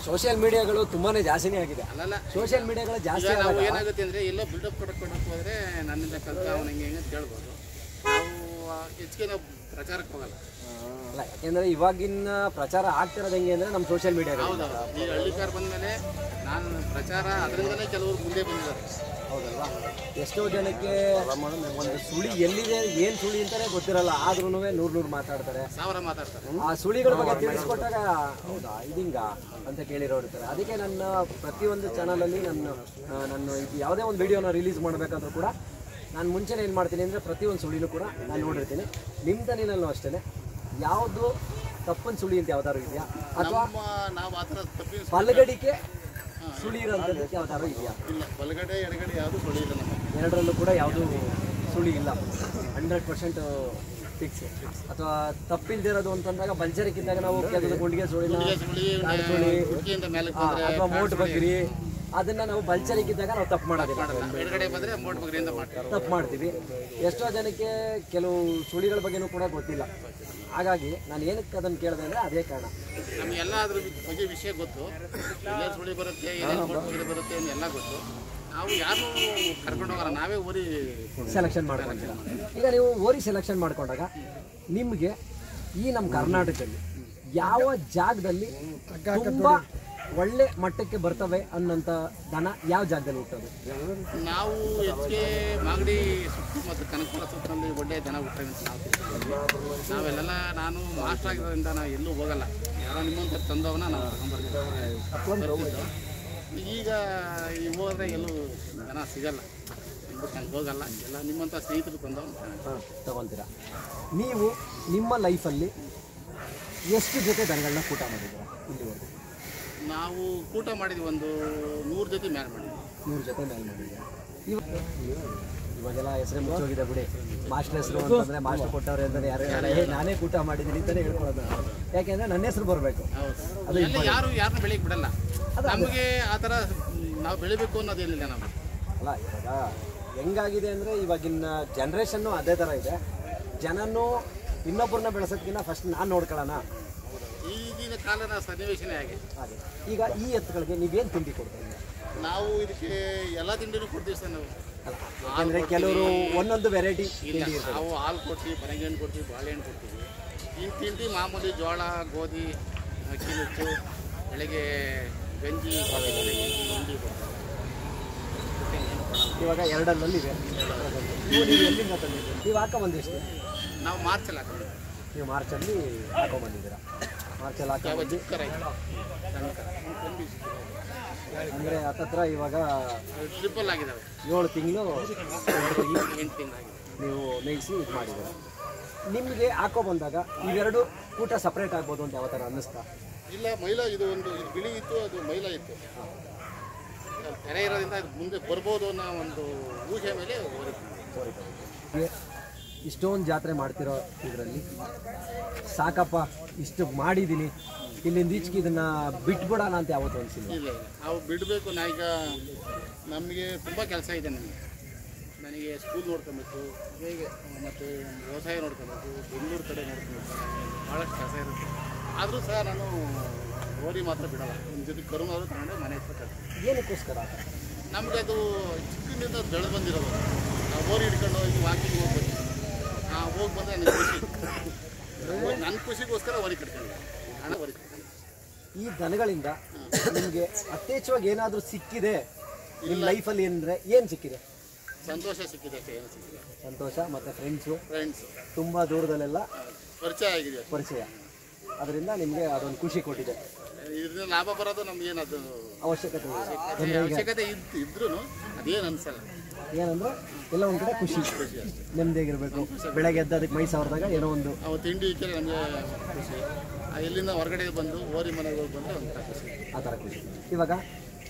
ಸೋಷಿಯಲ್ ಮೀಡಿಯಾಗಳು ತುಂಬಾನೇ ಜಾಸ್ತಿನೇ ಆಗಿದೆ. ಅಲ್ಲಲ್ಲ, ಸೋಷಿಯಲ್ ಮೀಡಿಯಾಗಳು ಜಾಸ್ತಿ ನಾವು ಏನಾಗುತ್ತೆ ಅಂದರೆ ಎಲ್ಲೋ ಬಿಲ್ಡಪ್ ಕೊಡಕ್ಕೆ ಹೋದರೆ ನನ್ನಿಂದ ಕಲ್ತ ಅವನು ಹೆಂಗೆ ಅಂತ ಕೇಳ್ಬೋದು. ನಾವು ಹೆಚ್ಚಿಗೆ ನಾವು ಪ್ರಚಾರಕ್ಕೆ ಹೋಗಲ್ಲ. ಅಲ್ಲ, ಯಾಕೆಂದರೆ ಇವಾಗಿನ ಪ್ರಚಾರ ಆಗ್ತಿರೋದು ಹೆಂಗೆ ಅಂದರೆ ನಮ್ಮ ಸೋಷಿಯಲ್ ಮೀಡಿಯಾ. ಹೌದು, ಈಗ ಹಳ್ಳಿಕಾರ ಬಂದಮೇಲೆ ನಾನು ಪ್ರಚಾರ ಅದರಿಂದಲೇ ಕೆಲವರು ಮುಂದೆ ಬಂದಿದ್ದಾರೆ. ಹೌದಲ್ವಾ? ಎಷ್ಟೋ ಜನಕ್ಕೆ ಒಂದು ಸುಳಿ ಎಲ್ಲಿದೆ, ಏನು ಸುಳಿ ಅಂತಲೇ ಗೊತ್ತಿರಲ್ಲ, ಆದ್ರೂ 100 ಮಾತಾಡ್ತಾರೆ, 1000 ಮಾತಾಡ್ತಾರೆ. ಆ ಸುಳಿಗಳ ಬಗ್ಗೆ ತಿಳಿಸ್ಕೊಟ್ಟಾಗ ಹೌದಾ ಇದಿಂಗ ಅಂತ ಕೇಳಿರೋರು ಇರ್ತಾರೆ. ಅದಕ್ಕೆ ನನ್ನ ಪ್ರತಿಯೊಂದು ಚಾನಲಲ್ಲಿ ನನ್ನ ಇದು ಯಾವುದೇ ಒಂದು ವಿಡಿಯೋನ ರಿಲೀಸ್ ಮಾಡಬೇಕಾದ್ರೂ ಕೂಡ ನಾನು ಮುಂಚೆನೇ ಏನು ಮಾಡ್ತೀನಿ ಅಂದರೆ ಪ್ರತಿಯೊಂದು ಸುಳಿನೂ ಕೂಡ ನಾನು ನೋಡಿರ್ತೀನಿ. ನಿಮ್ಮ ದನಿನಲ್ಲೂ ಅಷ್ಟೇ ಯಾವುದು ತಪ್ಪನ್ ಸುಳಿ ಅಂತ ಯಾವ್ದಾದ್ರು ಇದೆಯಾ, ಅಥವಾ ನಾವು ಆ ಥರ ತಪ್ಪಿನ ಬಲಗಡಿಕೆ ಸುಳಿ ಇರೋಂಥದ್ದಕ್ಕೆ ಯಾವ್ದಾದ್ರು ಇದೆಯಾ? ಇಲ್ಲ, ಬಲಗಡೆ ಎಡಗಡೆ ಯಾವುದು ಸುಳಿ ಇಲ್ಲ. ನಮ್ಮ ಎರಡರಲ್ಲೂ ಕೂಡ ಯಾವುದೂ ಸುಳಿ ಇಲ್ಲ, 100% ಫಿಕ್ಸ್. ಅಥವಾ ತಪ್ಪಿಲ್ದಿರೋದು ಅಂತಂದಾಗ ಬಲ್ಚರಿಕ್ಕಿದ್ದಾಗ ನಾವು ಗುಂಡಿಗೆ ಸುಳಿನ ಅಥವಾ ಮೋಟ್ ಬಗ್ರಿ ಅದನ್ನ ನಾವು ಬಲ್ಚರಿಕ್ಕಿದ್ದಾಗ ನಾವು ತಪ್ಪು ಮಾಡೋದಿಲ್ಲ, ತಪ್ಪು ಮಾಡ್ತೀವಿ. ಎಷ್ಟೋ ಜನಕ್ಕೆ ಕೆಲವು ಸುಳಿಗಳ ಬಗ್ಗೆನೂ ಕೂಡ ಗೊತ್ತಿಲ್ಲ. ಹಾಗಾಗಿ ನಾನು ಏನಕ್ಕೆ ಅದನ್ನು ಕೇಳಿದೆ ಅಂದರೆ ಅದೇ ಕಾರಣ. ನಮಗೆಲ್ಲ ಅದ್ರ ಬಗ್ಗೆ ವಿಷಯ ಗೊತ್ತು. ಎಲ್ಲ ಸುಳಿ ಬರುತ್ತೆ, ಏನೇನು ಬರುತ್ತೆ ಎಲ್ಲ ಗೊತ್ತು. ನಾವು ಯಾರು ಕರ್ಕೊಂಡು ಹೋಗಲ್ಲ, ನಾವೇ ಓರಿ ಸೆಲೆಕ್ಷನ್ ಮಾಡ್ಕೊಂತೀರ. ಈಗ ನೀವು ಓರಿ ಸೆಲೆಕ್ಷನ್ ಮಾಡ್ಕೊಂಡಾಗ ನಿಮಗೆ ಈ ನಮ್ಮ ಕರ್ನಾಟಕದಲ್ಲಿ ಯಾವ ಜಾಗದಲ್ಲಿ ತುಂಬ ಒಳ್ಳೆ ಮಟ್ಟಕ್ಕೆ ಬರ್ತವೆ ಅನ್ನೋಂಥ ದನ ಯಾವ ಜಾಗದಲ್ಲಿ ಹುಟ್ಟೋದು? ನಾವು ಹೆಚ್ಚಿಗೆ ಮಾಗಡಿ ಸುತ್ತು ಮತ್ತು ಕನಕಪುರ ಸುತ್ತಲ್ಲಿ ಒಳ್ಳೆಯ ದನ ಹುಟ್ಟವೆ ಅಂತ ನಾವೆಲ್ಲ ನಾನು ಮಾಸ್ಟರ್ ಆಗಿರೋದ್ರಿಂದ ನಾವು ಎಲ್ಲೂ ಹೋಗಲ್ಲ. ಯಾರೋ ನಿಮ್ಮಂಥ ತಂದವನ್ನ ನಾವು ತಗೊಂಡ್ಬರ್ತೀವಿ. ಈಗ ಈ ಹೋದರೆ ಎಲ್ಲೂ ದನ ಸಿಗಲ್ಲ, ಅಲ್ಲಿ ಹೋಗಲ್ಲ. ಎಲ್ಲ ನಿಮ್ಮಂಥ ಸ್ನೇಹಿತರು ತಂದವನ್ನ ತಗೊಳ್ತೀರಾ. ನೀವು ನಿಮ್ಮ ಲೈಫಲ್ಲಿ ಎಷ್ಟು ಜೊತೆ ದನಗಳನ್ನ ಕೂಟ ಮಾಡಿದ್ದೀರಾ ಇಲ್ಲಿವರೆಗೂ? ನಾವು ಕೂಟ ಮಾಡಿದ್ವಿ, ಒಂದು 100 ಜೊತೆ ಮೇಲೆ ಮಾಡಿದ್ವಿ. 100 ಜೊತೆ ಮೇಲೆ ಮಾಡಿದ್ದೀರಾ? ಇವಾಗೆಲ್ಲ ಹೆಸರೇ ಮುಚ್ಚೋಗಿದೆ ಬಿಡಿ. ಮಾಸ್ಟರ್ ಹೆಸರು ಅಂತಂದರೆ ಮಾಸ್ಟರ್ ಕೊಟ್ಟವ್ರೆ ಅಂದರೆ ಯಾರು ನಾನೇ ಕೂಟ ಮಾಡಿದ್ದೀನಿ ಅಂತಲೇ ಹೇಳ್ಕೊಳ್ಳೋದು. ಯಾಕೆಂದರೆ ನನ್ನ ಹೆಸರು ಬರಬೇಕು. ಅದು ಯಾರನ್ನ ಬೆಳಿಗ್ಗೆ ಬಿಡಲ್ಲ. ನಮಗೆ ಆ ಥರ ನಾವು ಬೆಳಿಬೇಕು ಅನ್ನೋದೇನಿಲ್ಲ ನಾವು. ಅಲ್ಲ, ಇವಾಗ ಹೆಂಗಾಗಿದೆ ಅಂದರೆ ಇವಾಗಿನ ಜನ್ರೇಷನ್ನು ಅದೇ ಥರ ಇದೆ. ಜನನೂ ಇನ್ನೊಬ್ಬರನ್ನ ಬೆಳೆಸೋದಕ್ಕಿಂತ ಫಸ್ಟ್ ನಾನು ನೋಡ್ಕೊಳ್ಳೋಣ, ಈಗಿನ ಕಾಲದ ಸನ್ನಿವೇಶನೇ ಹಾಗೆ. ಹಾಗೆ ಈಗ ಈ ಎತ್ತುಗಳಿಗೆ ನೀವೇನು ತಿಂಡಿ ಕೊಡ್ತಾ ಇದ್ದೀರಾ? ನಾವು ಇದಕ್ಕೆ ಎಲ್ಲ ತಿಂಡಿನೂ ಕೊಡ್ತೀವಿ ಸರ್ ನಾವು. ಅಂದರೆ ಕೆಲವರು ಒಂದೊಂದು ವೆರೈಟಿ ಇಲ್ಲ, ನಾವು ಹಾಲು ಕೊಡ್ತೀವಿ, ಪನಂಗಿಹಣ್ಣು ಕೊಡ್ತೀವಿ, ಬಾಳೆಹಣ್ಣು ಕೊಡ್ತೀವಿ. ಇನ್ನು ತಿಂಡಿ ಮಾಮೂಲಿ ಜೋಳ, ಗೋಧಿ, ಅಕ್ಕಿ ನುಚ್ಚು, ಬೆಳಗ್ಗೆ ಗಂಜಿ, ತಿಂಡಿ ಕೊಡ್ತೀವಿ. ಇವಾಗ ಎರಡಲ್ಲಿವೆ. ನೀವು ಎಲ್ಲಿಂದ ತಂದಿದ್ದೀರಿ? ನೀವು ಹಾಕೊಂಬಂದಿಷ್ಟು? ನಾವು ಮಾರ್ಚಲ್ಲಿ ಹಾಕೊಂಡಿದ್ದೀವಿ. ನೀವು ಮಾರ್ಚಲ್ಲಿ ಹಾಕೊಂಬಂದಿದ್ದೀರಾ? ಮಾರ್ಚಲ್ಲಿ ಹಾಕೊಂಬಂದು ಅಂದರೆ ಹತ್ತತ್ರ ಇವಾಗ ಟ್ರಿಪಲ್ ಆಗಿದ್ದಾವೆ. 7 ತಿಂಗಳು 8 ತಿಂಗಳಾಗಿದೆ. ನೀವು ಮೇಯಿಸಿ ಇದು ಮಾಡಿದ್ದೀರ. ನಿಮಗೆ ಹಾಕೊಂಬಂದಾಗ ಇವೆರಡು ಊಟ ಸಪ್ರೇಟ್ ಆಗ್ಬೋದು ಅಂತ ಯಾವ ಥರ ಅನ್ನಿಸ್ತಾ? ಇಲ್ಲ, ಮೈಲಾ ಇದು ಬಿಳಿ ಇತ್ತು, ಅದು ಮೈಲಾ ಇತ್ತು. ಕೆರೆ ಇರೋದ್ರಿಂದ ಇದು ಮುಂದೆ ಬರ್ಬೋದು ಅನ್ನೋ ಒಂದು ಊಹೆ ಮೇಲೆ ಹೊರಗೆ ಇಷ್ಟೊಂದು ಜಾತ್ರೆ ಮಾಡ್ತಿರೋ ಇದರಲ್ಲಿ ಸಾಕಪ್ಪ ಇಷ್ಟು ಮಾಡಿದ್ದೀನಿ, ಇಲ್ಲಿಂದ ಈಚೆಗೆ ಇದನ್ನು ಬಿಟ್ಬಿಡೋಣ ಅಂತ ಯಾವತ್ತೂ ಅನಿಸಿಲ್ಲ? ಇಲ್ಲ, ನಾವು ಬಿಡಬೇಕು. ನಾವೀಗ ನಮಗೆ ತುಂಬ ಕೆಲಸ ಇದೆ. ನನಗೆ ಸ್ಕೂಲ್ ನೋಡ್ಕೊಬೇಕು, ಹೇಗೆ ಮತ್ತು ವ್ಯವಸಾಯ ನೋಡ್ಕೊಬೇಕು, ಬೆಂಗಳೂರು ಕಡೆ ನೋಡ್ಕೊಬೇಕು, ಭಾಳಷ್ಟು ಕೆಲಸ ಇರುತ್ತೆ. ಆದರೂ ಸಹ ನಾನು ಓರಿ ಮಾತ್ರ ಬಿಡೋಲ್ಲ. ನಿಮ್ಮ ಜೊತೆ ಕರುನಾದ್ರು ತಗೊಂಡೆ ಮನೆ ಹತ್ರ ಕಟ್ತೀನಿ. ಏನಕ್ಕೋಸ್ಕರ? ನಮಗೆ ಅದು ಚಿಕ್ಕದಿಂದ ಬೆಳೆದು ಬಂದಿರೋದು. ನಾವು ಓರಿ ಹಿಡ್ಕೊಂಡು ಹೋಗಿ ವಾಕಿಂಗ್ ಹೋಗ್ಬೇಕು. ಹೋಗಿ ಬಂದರೆ ನನಗೆ ಖುಷಿ. ನನ್ನ ಖುಷಿಗೋಸ್ಕರ ಓರಿ ಕಟ್ತೀನಿ, ಹಣ ಓರಿ ಕಟ್ತೀನಿ. ಈ ದನಗಳಿಂದ ನಿಮಗೆ ಯಥೇಚ್ಛವಾಗಿ ಏನಾದರೂ ಸಿಕ್ಕಿದೆ ನಿಮ್ಮ ಲೈಫಲ್ಲಿ ಅಂದರೆ ಏನು ಸಿಕ್ಕಿದೆ? ಸಂತೋಷ ಸಿಕ್ಕಿದೆ ಅಷ್ಟೇ, ಏನು ಸಿಕ್ಕಿದೆ. ಸಂತೋಷ ಮತ್ತು ಫ್ರೆಂಡ್ಸು ತುಂಬ ದೂರದಲ್ಲೆಲ್ಲ ಪರಿಚಯ, ಅದರಿಂದ ನಿಮಗೆ ಅದೊಂದು ಖುಷಿ ಕೊಟ್ಟಿದೆ. ಇದರಿಂದ ಲಾಭ ಬರೋದು ನಮ್ಗೇನದು ಅವಶ್ಯಕತೆ ಇದ್ರೂ ಅದೇನು ಅನ್ಸಲ್ಲ. ಏನಂದ್ರೆ ಎಲ್ಲ ಒಂದು ಕಡೆ ಖುಷಿ, ನೆಮ್ಮದಿಯಾಗಿರಬೇಕು. ಬೆಳಗ್ಗೆ ಎದ್ದು ಅದಕ್ಕೆ ಮೈ ಸಾವಿರದಾಗ ಏನೋ ಒಂದು ತಿಂಡಿ ಇಕ್ಕರೆ ನಮಗೆ ಖುಷಿ. ಎಲ್ಲಿಂದ ಹೊರಗಡೆ ಬಂದು ಓರಿ ಮನೆಗೆ ಹೋಗಿ ಬಂದರೆ ಒಂಥರ ಖುಷಿ, ಆ ಥರ ಖುಷಿ. ಇವಾಗ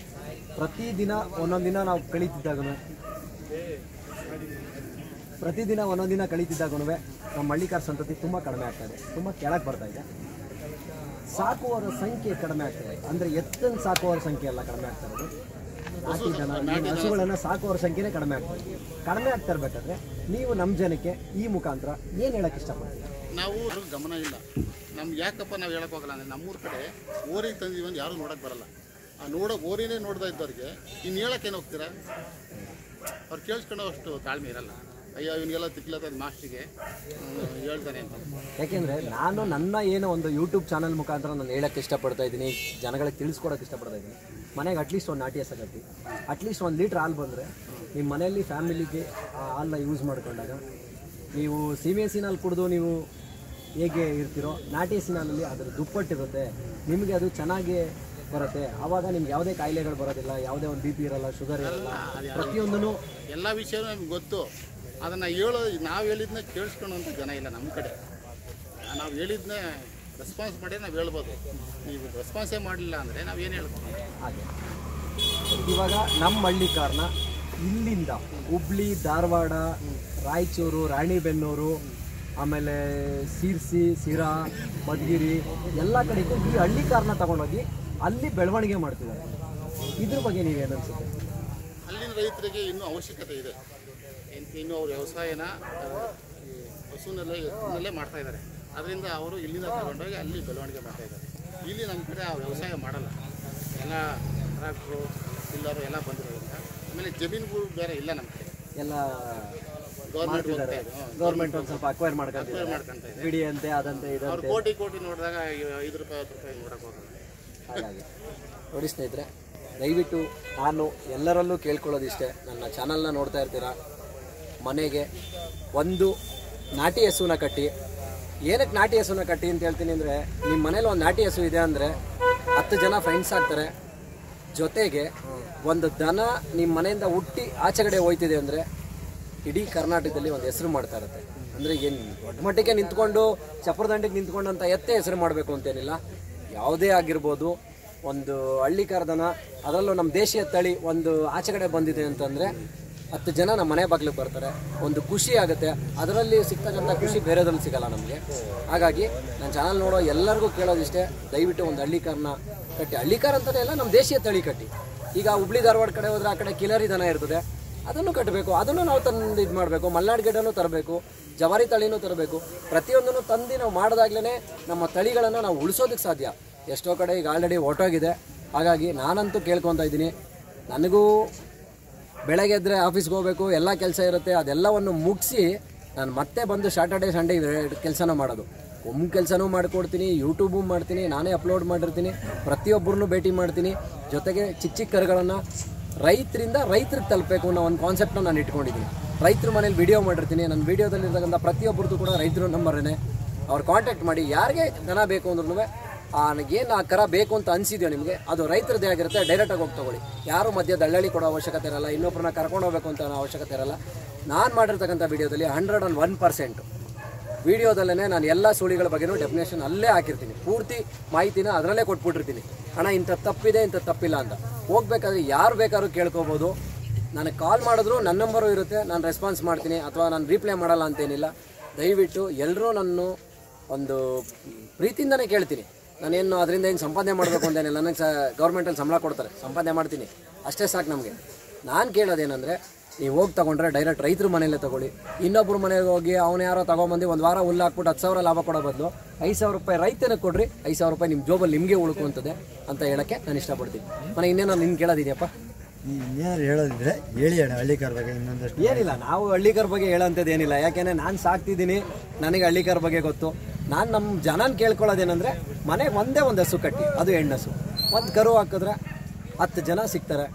ಪ್ರತಿದಿನ ಒಂದೊಂದು ದಿನ ನಾವು ಕಳೀತಿದ್ದಾಗೂ ನಮ್ಮ ಹಳ್ಳಿಕಾರ ಸಂತತಿ ತುಂಬ ಕಡಿಮೆ ಆಗ್ತಾಯಿದೆ, ತುಂಬ ಕೆಳಗೆ ಬರ್ತಾಯಿದೆ. ಸಾಕುವವರ ಸಂಖ್ಯೆ ಕಡಿಮೆ ಆಗ್ತಾಯಿದೆ. ಅಂದರೆ ಎತ್ತನ್ನು ಸಾಕುವವರ ಸಂಖ್ಯೆ ಎಲ್ಲ ಕಡಿಮೆ ಆಗ್ತಾ ಇರೋದು. ಹಸುಗಳನ್ನು ಸಾಕುವವರ ಸಂಖ್ಯೆನೇ ಕಡಿಮೆ ಆಗ್ತಾ ಇರಬೇಕಾದ್ರೆ ನೀವು ನಮ್ಮ ಜನಕ್ಕೆ ಈ ಮುಖಾಂತರ ಏನು ಹೇಳಕ್ಕೆ ಇಷ್ಟಪಡ್ತೀವಿ? ನಾವು ಗಮನ ಇಲ್ಲ ನಮ್ಗೆ. ಯಾಕಪ್ಪ ನಾವು ಹೇಳಕ್ಕೆ ಹೋಗಲ್ಲ ಅಂದರೆ ನಮ್ಮೂರ ಕಡೆ ಓರಿಗೆ ತಂದೀವಿ ಅಂತ ಯಾರೂ ನೋಡೋಕ್ಕೆ ಬರಲ್ಲ. ಓರಿನೇ ನೋಡ್ತಾ ಇದ್ದವ್ರಿಗೆ ಇನ್ನು ಹೇಳಕ್ಕೇನು ಹೋಗ್ತೀರಾ? ಅವ್ರು ಕೇಳಿಸ್ಕೊಳ್ಳೋ ಅಷ್ಟು ತಾಳ್ಮೆ ಇರಲ್ಲ. ಅಯ್ಯೋ ಇವನಿಗೆಲ್ಲ ತಿಕ್ಲತ್ತದ ಮಾಸ್ಟ್ರಿಗೆ ಹೇಳ್ತಾನೆ ಅಂತ. ಯಾಕೆಂದರೆ ನಾನು ನನ್ನ ಏನೋ ಒಂದು ಯೂಟ್ಯೂಬ್ ಚಾನಲ್ ಮುಖಾಂತರ ನಾನು ಹೇಳೋಕ್ಕೆ ಇಷ್ಟಪಡ್ತಾ ಇದ್ದೀನಿ, ಜನಗಳಿಗೆ ತಿಳಿಸ್ಕೊಡೋಕ್ಕೆ ಇಷ್ಟಪಡ್ತಾ ಇದ್ದೀನಿ. ಮನೆಗೆ ಅಟ್ಲೀಸ್ಟ್ ಒಂದು ನಾಟಿ ಹಸು ಕಟ್ಟಿ, ಅಟ್ಲೀಸ್ಟ್ 1 ಲೀಟ್ರ್ ಹಾಲು ಬಂದರೆ ನಿಮ್ಮ ಮನೆಯಲ್ಲಿ ಫ್ಯಾಮಿಲಿಗೆ ಆ ಹಾಲನ್ನ ಯೂಸ್ ಮಾಡ್ಕೊಂಡಾಗ ನೀವು ಸೀಮೆ ಹಸಿನಲ್ಲಿ ಕುಡಿದು ನೀವು ಹೇಗೆ ಇರ್ತೀರೋ ನಾಟಿ ಹಸಿನಲ್ಲಿ ಅದರ ದುಪ್ಪಟ್ಟಿರುತ್ತೆ, ನಿಮಗೆ ಅದು ಚೆನ್ನಾಗಿ ಬರುತ್ತೆ. ಆವಾಗ ನಿಮ್ಗೆ ಯಾವುದೇ ಕಾಯಿಲೆಗಳು ಬರೋದಿಲ್ಲ, ಯಾವುದೇ ಒಂದು BP ಇರಲ್ಲ, ಶುಗರ್ ಇರಲ್ಲ, ಪ್ರತಿಯೊಂದೂ ಎಲ್ಲ ವಿಷಯನೂ ನಮ್ಗೆ ಗೊತ್ತು. ಅದನ್ನು ನಾವು ಹೇಳಿದ್ನ ಕೇಳಿಸ್ಕೊಳ್ಳೋಂಥ ಜನ ಇಲ್ಲ ನಮ್ಮ ಕಡೆ. ನಾವು ಹೇಳಿದ್ನೇ ರೆಸ್ಪಾನ್ಸ್ ಮಾಡಿ ನಾವು ಹೇಳ್ಬೋದು. ನೀವು ರೆಸ್ಪಾನ್ಸೇ ಮಾಡಲಿಲ್ಲ ಅಂದರೆ ನಾವು ಏನು ಹೇಳ್ಬೋದು? ಹಾಗೆ ಇವಾಗ ನಮ್ಮ ಹಳ್ಳಿಕಾರನ ಇಲ್ಲಿಂದ ಹುಬ್ಳಿ, ಧಾರವಾಡ, ರಾಯಚೂರು, ರಾಣಿಬೆನ್ನೂರು, ಆಮೇಲೆ ಸಿರ್ಸಿ, ಸಿರಾ, ಮಧುಗಿರಿ ಎಲ್ಲ ಕಡೆಗೂ ಈ ಹಳ್ಳಿಕಾರನ ತಗೊಂಡೋಗಿ ಅಲ್ಲಿ ಬೆಳವಣಿಗೆ ಮಾಡ್ತಿದ್ದಾರೆ. ಇದ್ರ ಬಗ್ಗೆ ನೀವೇನು ಅನಿಸುತ್ತೆ? ಅಲ್ಲಿನ ರೈತರಿಗೆ ಇನ್ನೂ ಅವಶ್ಯಕತೆ ಇದೆ. ಇನ್ನೂ ಅವ್ರ ವ್ಯವಸಾಯನ ಹಸುನಲ್ಲೇ ಮಾಡ್ತಾ ಇದ್ದಾರೆ. ಅದರಿಂದ ಅವರು ಇಲ್ಲಿಂದ ತಗೊಂಡೋಗಿ ಅಲ್ಲಿ ಬೆಳವಣಿಗೆ ಮಾಡ್ತಾ ಇದ್ದಾರೆ. ಇಲ್ಲಿ ನಮ್ಮ ಕಡೆ ಆ ವ್ಯವಸಾಯ ಮಾಡಲ್ಲ. ಎಲ್ಲ ಟ್ರಾಕ್ಟ್ರು, ಟಿಲ್ಲರು ಎಲ್ಲ ಬಂದಿರೋದ್ರಿಂದ. ಆಮೇಲೆ ಜಮೀನುಗಳು ಬೇರೆ ಇಲ್ಲ ನಮ್ಮ ಕಡೆ, ಎಲ್ಲ ಗೌರ್ಮೆಂಟ್ ಒಂದು ಸ್ವಲ್ಪ ಅಕ್ವೈರ್ ಮಾಡ್ಕೊಂತ ಇದೆ. ಬಿಡಿ ಅಂತೆ ಅದಂತೆ ಇದು ಅವ್ರು ಕೋಟಿ ನೋಡಿದಾಗ 5 ರೂಪಾಯಿ 10 ರೂಪಾಯಿ ನೋಡೋಕೆ ಹೋಗಲ್ಲ. ಹಾಗಾಗಿ ನೋಡಿ ಸ್ನೇಹಿತರೆ, ದಯವಿಟ್ಟು ನಾನು ಎಲ್ಲರಲ್ಲೂ ಕೇಳ್ಕೊಳ್ಳೋದಿಷ್ಟೇ, ನನ್ನ ಚಾನಲ್ನ ನೋಡ್ತಾ ಇರ್ತೀರಾ, ಮನೆಗೆ ಒಂದು ನಾಟಿ ಹಸುನ ಕಟ್ಟಿ. ಏನಕ್ಕೆ ನಾಟಿ ಹಸುನ ಕಟ್ಟಿ ಅಂತ ಹೇಳ್ತೀನಿ ಅಂದರೆ, ನಿಮ್ಮ ಮನೇಲಿ ಒಂದು ನಾಟಿ ಹಸು ಇದೆ ಅಂದರೆ 10 ಜನ ಫ್ರೆಂಡ್ಸ್ ಆಗ್ತಾರೆ. ಜೊತೆಗೆ ಒಂದು ದನ ನಿಮ್ಮ ಮನೆಯಿಂದ ಹುಟ್ಟಿ ಆಚೆಗಡೆ ಹೋಯ್ತಿದೆ ಅಂದರೆ ಇಡೀ ಕರ್ನಾಟಕದಲ್ಲಿ ಒಂದು ಹೆಸರು ಮಾಡ್ತಾ ಇರುತ್ತೆ. ಅಂದರೆ ಏನು ದೊಡ್ಡ ಮಟ್ಟಿಗೆ ನಿಂತ್ಕೊಂಡು ಚಪ್ರದಂಡಿಗೆ ನಿಂತ್ಕೊಂಡಂಥ ಎತ್ತೇ ಹೆಸರು ಮಾಡಬೇಕು ಅಂತೇನಿಲ್ಲ. ಯಾವುದೇ ಆಗಿರ್ಬೋದು, ಒಂದು ಹಳ್ಳಿಕಾರ ದನ, ಅದರಲ್ಲೂ ನಮ್ಮ ದೇಶೀಯ ತಳಿ ಒಂದು ಆಚೆಗಡೆ ಬಂದಿದೆ ಅಂತಂದರೆ 10 ಜನ ನಮ್ಮ ಮನೆ ಬಾಗಿಲಿಗೆ ಬರ್ತಾರೆ. ಒಂದು ಖುಷಿ ಆಗುತ್ತೆ. ಅದರಲ್ಲಿ ಸಿಗ್ತಕ್ಕಂಥ ಖುಷಿ ಬೇರೆದ್ರಲ್ಲಿ ಸಿಗಲ್ಲ ನಮಗೆ. ಹಾಗಾಗಿ ನನ್ನ ಚಾನಲ್ ನೋಡೋ ಎಲ್ಲರಿಗೂ ಕೇಳೋದಿಷ್ಟೇ, ದಯವಿಟ್ಟು ಒಂದು ಹಳ್ಳಿಕಾರನ ಕಟ್ಟಿ. ಹಳ್ಳಿಕಾರ ಅಂತಲೇ ಎಲ್ಲ, ನಮ್ಮ ದೇಶೀಯ ತಳಿ ಕಟ್ಟಿ. ಈಗ ಹುಬ್ಳಿ ಧಾರವಾಡ ಕಡೆ ಹೋದರೆ ಆ ಕಡೆ ಕಿಲರಿ ದನ ಇರ್ತದೆ, ಅದನ್ನು ಕಟ್ಟಬೇಕು, ಅದನ್ನು ನಾವು ತಂದು ಇದು ಮಾಡಬೇಕು. ಮಲೆನಾಡು ಗಿಡನೂ ತರಬೇಕು, ಜವಾರಿ ತಳಿನೂ ತರಬೇಕು. ಪ್ರತಿಯೊಂದನ್ನು ತಂದು ನಾವು ಮಾಡಿದಾಗ್ಲೇ ನಮ್ಮ ತಳಿಗಳನ್ನು ನಾವು ಉಳಿಸೋದಕ್ಕೆ ಸಾಧ್ಯ. ಎಷ್ಟೋ ಕಡೆ ಈಗ ಆಲ್ರೆಡಿ ಹೊರಟೋಗಿದೆ. ಹಾಗಾಗಿ ನಾನಂತೂ ಕೇಳ್ಕೊತಾ ಇದ್ದೀನಿ, ನನಗೂ ಬೆಳಗ್ಗೆ ಎದ್ದರೆ ಆಫೀಸ್ಗೆ ಹೋಗಬೇಕು, ಎಲ್ಲ ಕೆಲಸ ಇರುತ್ತೆ. ಅದೆಲ್ಲವನ್ನು ಮುಗಿಸಿ ನಾನು ಮತ್ತೆ ಬಂದು ಸ್ಯಾಟರ್ಡೇ ಸಂಡೇ ಕೆಲಸನ ಮಾಡೋದು. ಕೆಲಸನೂ ಮಾಡಿಕೊಡ್ತೀನಿ, ಯೂಟ್ಯೂಬು ಮಾಡ್ತೀನಿ, ನಾನೇ ಅಪ್ಲೋಡ್ ಮಾಡಿರ್ತೀನಿ, ಪ್ರತಿಯೊಬ್ಬರನ್ನೂ ಭೇಟಿ ಮಾಡ್ತೀನಿ. ಜೊತೆಗೆ ಚಿಕ್ಕ ಚಿಕ್ಕ ಕರುಗಳನ್ನು ರೈತರಿಗೆ ತಲುಪಬೇಕು ಅನ್ನೋ ಒಂದು ಕಾನ್ಸೆಪ್ಟನ್ನ ನಾನು ಇಟ್ಕೊಂಡಿದ್ದೀನಿ. ರೈತರ ಮನೇಲಿ ವಿಡಿಯೋ ಮಾಡಿರ್ತೀನಿ. ನನ್ನ ವೀಡಿಯೋದಲ್ಲಿರ್ತಕ್ಕಂಥ ಪ್ರತಿಯೊಬ್ಬರದ್ದು ಕೂಡ ರೈತರ ನಂಬರೇ. ಅವ್ರು ಕಾಂಟ್ಯಾಕ್ಟ್ ಮಾಡಿ, ಯಾರಿಗೆ ದನ ಬೇಕು ಅಂದ್ರೂ ನನಗೇನು ಆ ಕರ ಬೇಕು ಅಂತ ಅನಿಸಿದೆಯೋ ನಿಮಗೆ, ಅದು ರೈತರದ್ದೇ ಆಗಿರುತ್ತೆ. ಡೈರೆಕ್ಟಾಗಿ ಹೋಗಿ ತೊಗೊಳ್ಳಿ. ಯಾರು ಮಧ್ಯೆ ದಳ್ಳಾಳಿ ಕೊಡೋ ಅವಶ್ಯಕತೆ ಇರಲ್ಲ, ಇನ್ನೊಬ್ಬರನ್ನ ಕರ್ಕೊಂಡು ಹೋಗಬೇಕು ಅಂತ ಅನ್ನೋ ಅವಶ್ಯಕತೆ ಇರಲ್ಲ. ನಾನು ಮಾಡಿರ್ತಕ್ಕಂಥ ವೀಡಿಯೋದಲ್ಲಿ 101% ವೀಡಿಯೋದಲ್ಲೇ ನಾನು ಎಲ್ಲ ಸುಳಿಗಳ ಬಗ್ಗೆನೂ ಡೆಫಿನೇಷನ್ ಅಲ್ಲೇ ಹಾಕಿರ್ತೀನಿ. ಪೂರ್ತಿ ಮಾಹಿತಿನ ಅದರಲ್ಲೇ ಕೊಟ್ಬಿಟ್ಟಿರ್ತೀನಿ. ಅಣ್ಣ ಇಂಥ ತಪ್ಪಿದೆ, ಇಂಥ ತಪ್ಪಿಲ್ಲ ಅಂತ. ಹೋಗ್ಬೇಕಾದ್ರೆ ಯಾರು ಬೇಕಾದ್ರೂ ಕೇಳ್ಕೊಬೋದು. ನನಗೆ ಕಾಲ್ ಮಾಡಿದ್ರು ನನ್ನ ನಂಬರು ಇರುತ್ತೆ, ನಾನು ರೆಸ್ಪಾನ್ಸ್ ಮಾಡ್ತೀನಿ. ಅಥವಾ ನಾನು ರೀಪ್ಲೈ ಮಾಡಲ್ಲ ಅಂತೇನಿಲ್ಲ. ದಯವಿಟ್ಟು ಎಲ್ಲರೂ ನನ್ನ ಒಂದು ಪ್ರೀತಿಯಿಂದನೇ ಕೇಳ್ತೀನಿ. ನಾನೇನು ಅದರಿಂದ ಏನು ಸಂಪಾದನೆ ಮಾಡಬೇಕು ಅಂತೇನಿಲ್ಲ. ನನಗೆ ಗೌರ್ಮೆಂಟಲ್ಲಿ ಸಂಬಳ ಕೊಡ್ತಾರೆ, ಸಂಪಾದನೆ ಮಾಡ್ತೀನಿ, ಅಷ್ಟೇ ಸಾಕು ನಮಗೆ. ನಾನು ಕೇಳೋದೇನೆಂದರೆ, ನೀವು ಹೋಗಿ ತೊಗೊಂಡ್ರೆ ಡೈರೆಕ್ಟ್ ರೈತರ ಮನೆಯಲ್ಲೇ ತೊಗೊಳ್ಳಿ. ಇನ್ನೊಬ್ಬರು ಮನೆಗೆ ಹೋಗಿ ಅವನು ಯಾರೋ ತೊಗೊಂಬಂದು ಒಂದು ವಾರ ಹುಲ್ಲು ಹಾಕ್ಬಿಟ್ಟು 10,000 ಲಾಭ ಕೊಡೋ ಬದಲು 5,000 ರೂಪಾಯಿ ರೈತನಿಗೆ ಕೊಡ್ರಿ, 5,000 ರೂಪಾಯಿ ನಿಮ್ಮ ಜೋಬಲ್ಲಿ ನಿಮಗೆ ಉಳ್ಕೊಂತದೆ ಅಂತ ಹೇಳೋಕ್ಕೆ ನಾನು ಇಷ್ಟಪಡ್ತೀನಿ. ಮನೆ ಇನ್ನೇನೋ ನಿನ್ನ ಕೇಳೋದಿದೆಯಪ್ಪ? ಇನ್ನೇನು ಹೇಳೋದಿದ್ರೆ ಹೇಳಿ ಅಣ್ಣ. ಹಳ್ಳಿಕಾರ ಬಗ್ಗೆ ಇನ್ನೊಂದಷ್ಟು ಏನಿಲ್ಲ, ನಾವು ಹಳ್ಳಿಕರ ಬಗ್ಗೆ ಹೇಳೋಂಥದ್ದು ಏನಿಲ್ಲ. ಯಾಕೆಂದರೆ ನಾನು ಸಾಕ್ತಿದ್ದೀನಿ, ನನಗೆ ಹಳ್ಳಿಕರ ಬಗ್ಗೆ ಗೊತ್ತು. ನಾನು ನಮ್ಮ ಜನನ ಕೇಳ್ಕೊಳ್ಳೋದೇನೆಂದರೆ, ಮನೆಗೆ ಒಂದೇ ಹಸು ಕಟ್ಟಿ, ಅದು ಹೆಣ್ಣಸು. ಒಂದು ಕರು ಹಾಕಿದ್ರೆ 10 ಜನ ಸಿಗ್ತಾರೆ,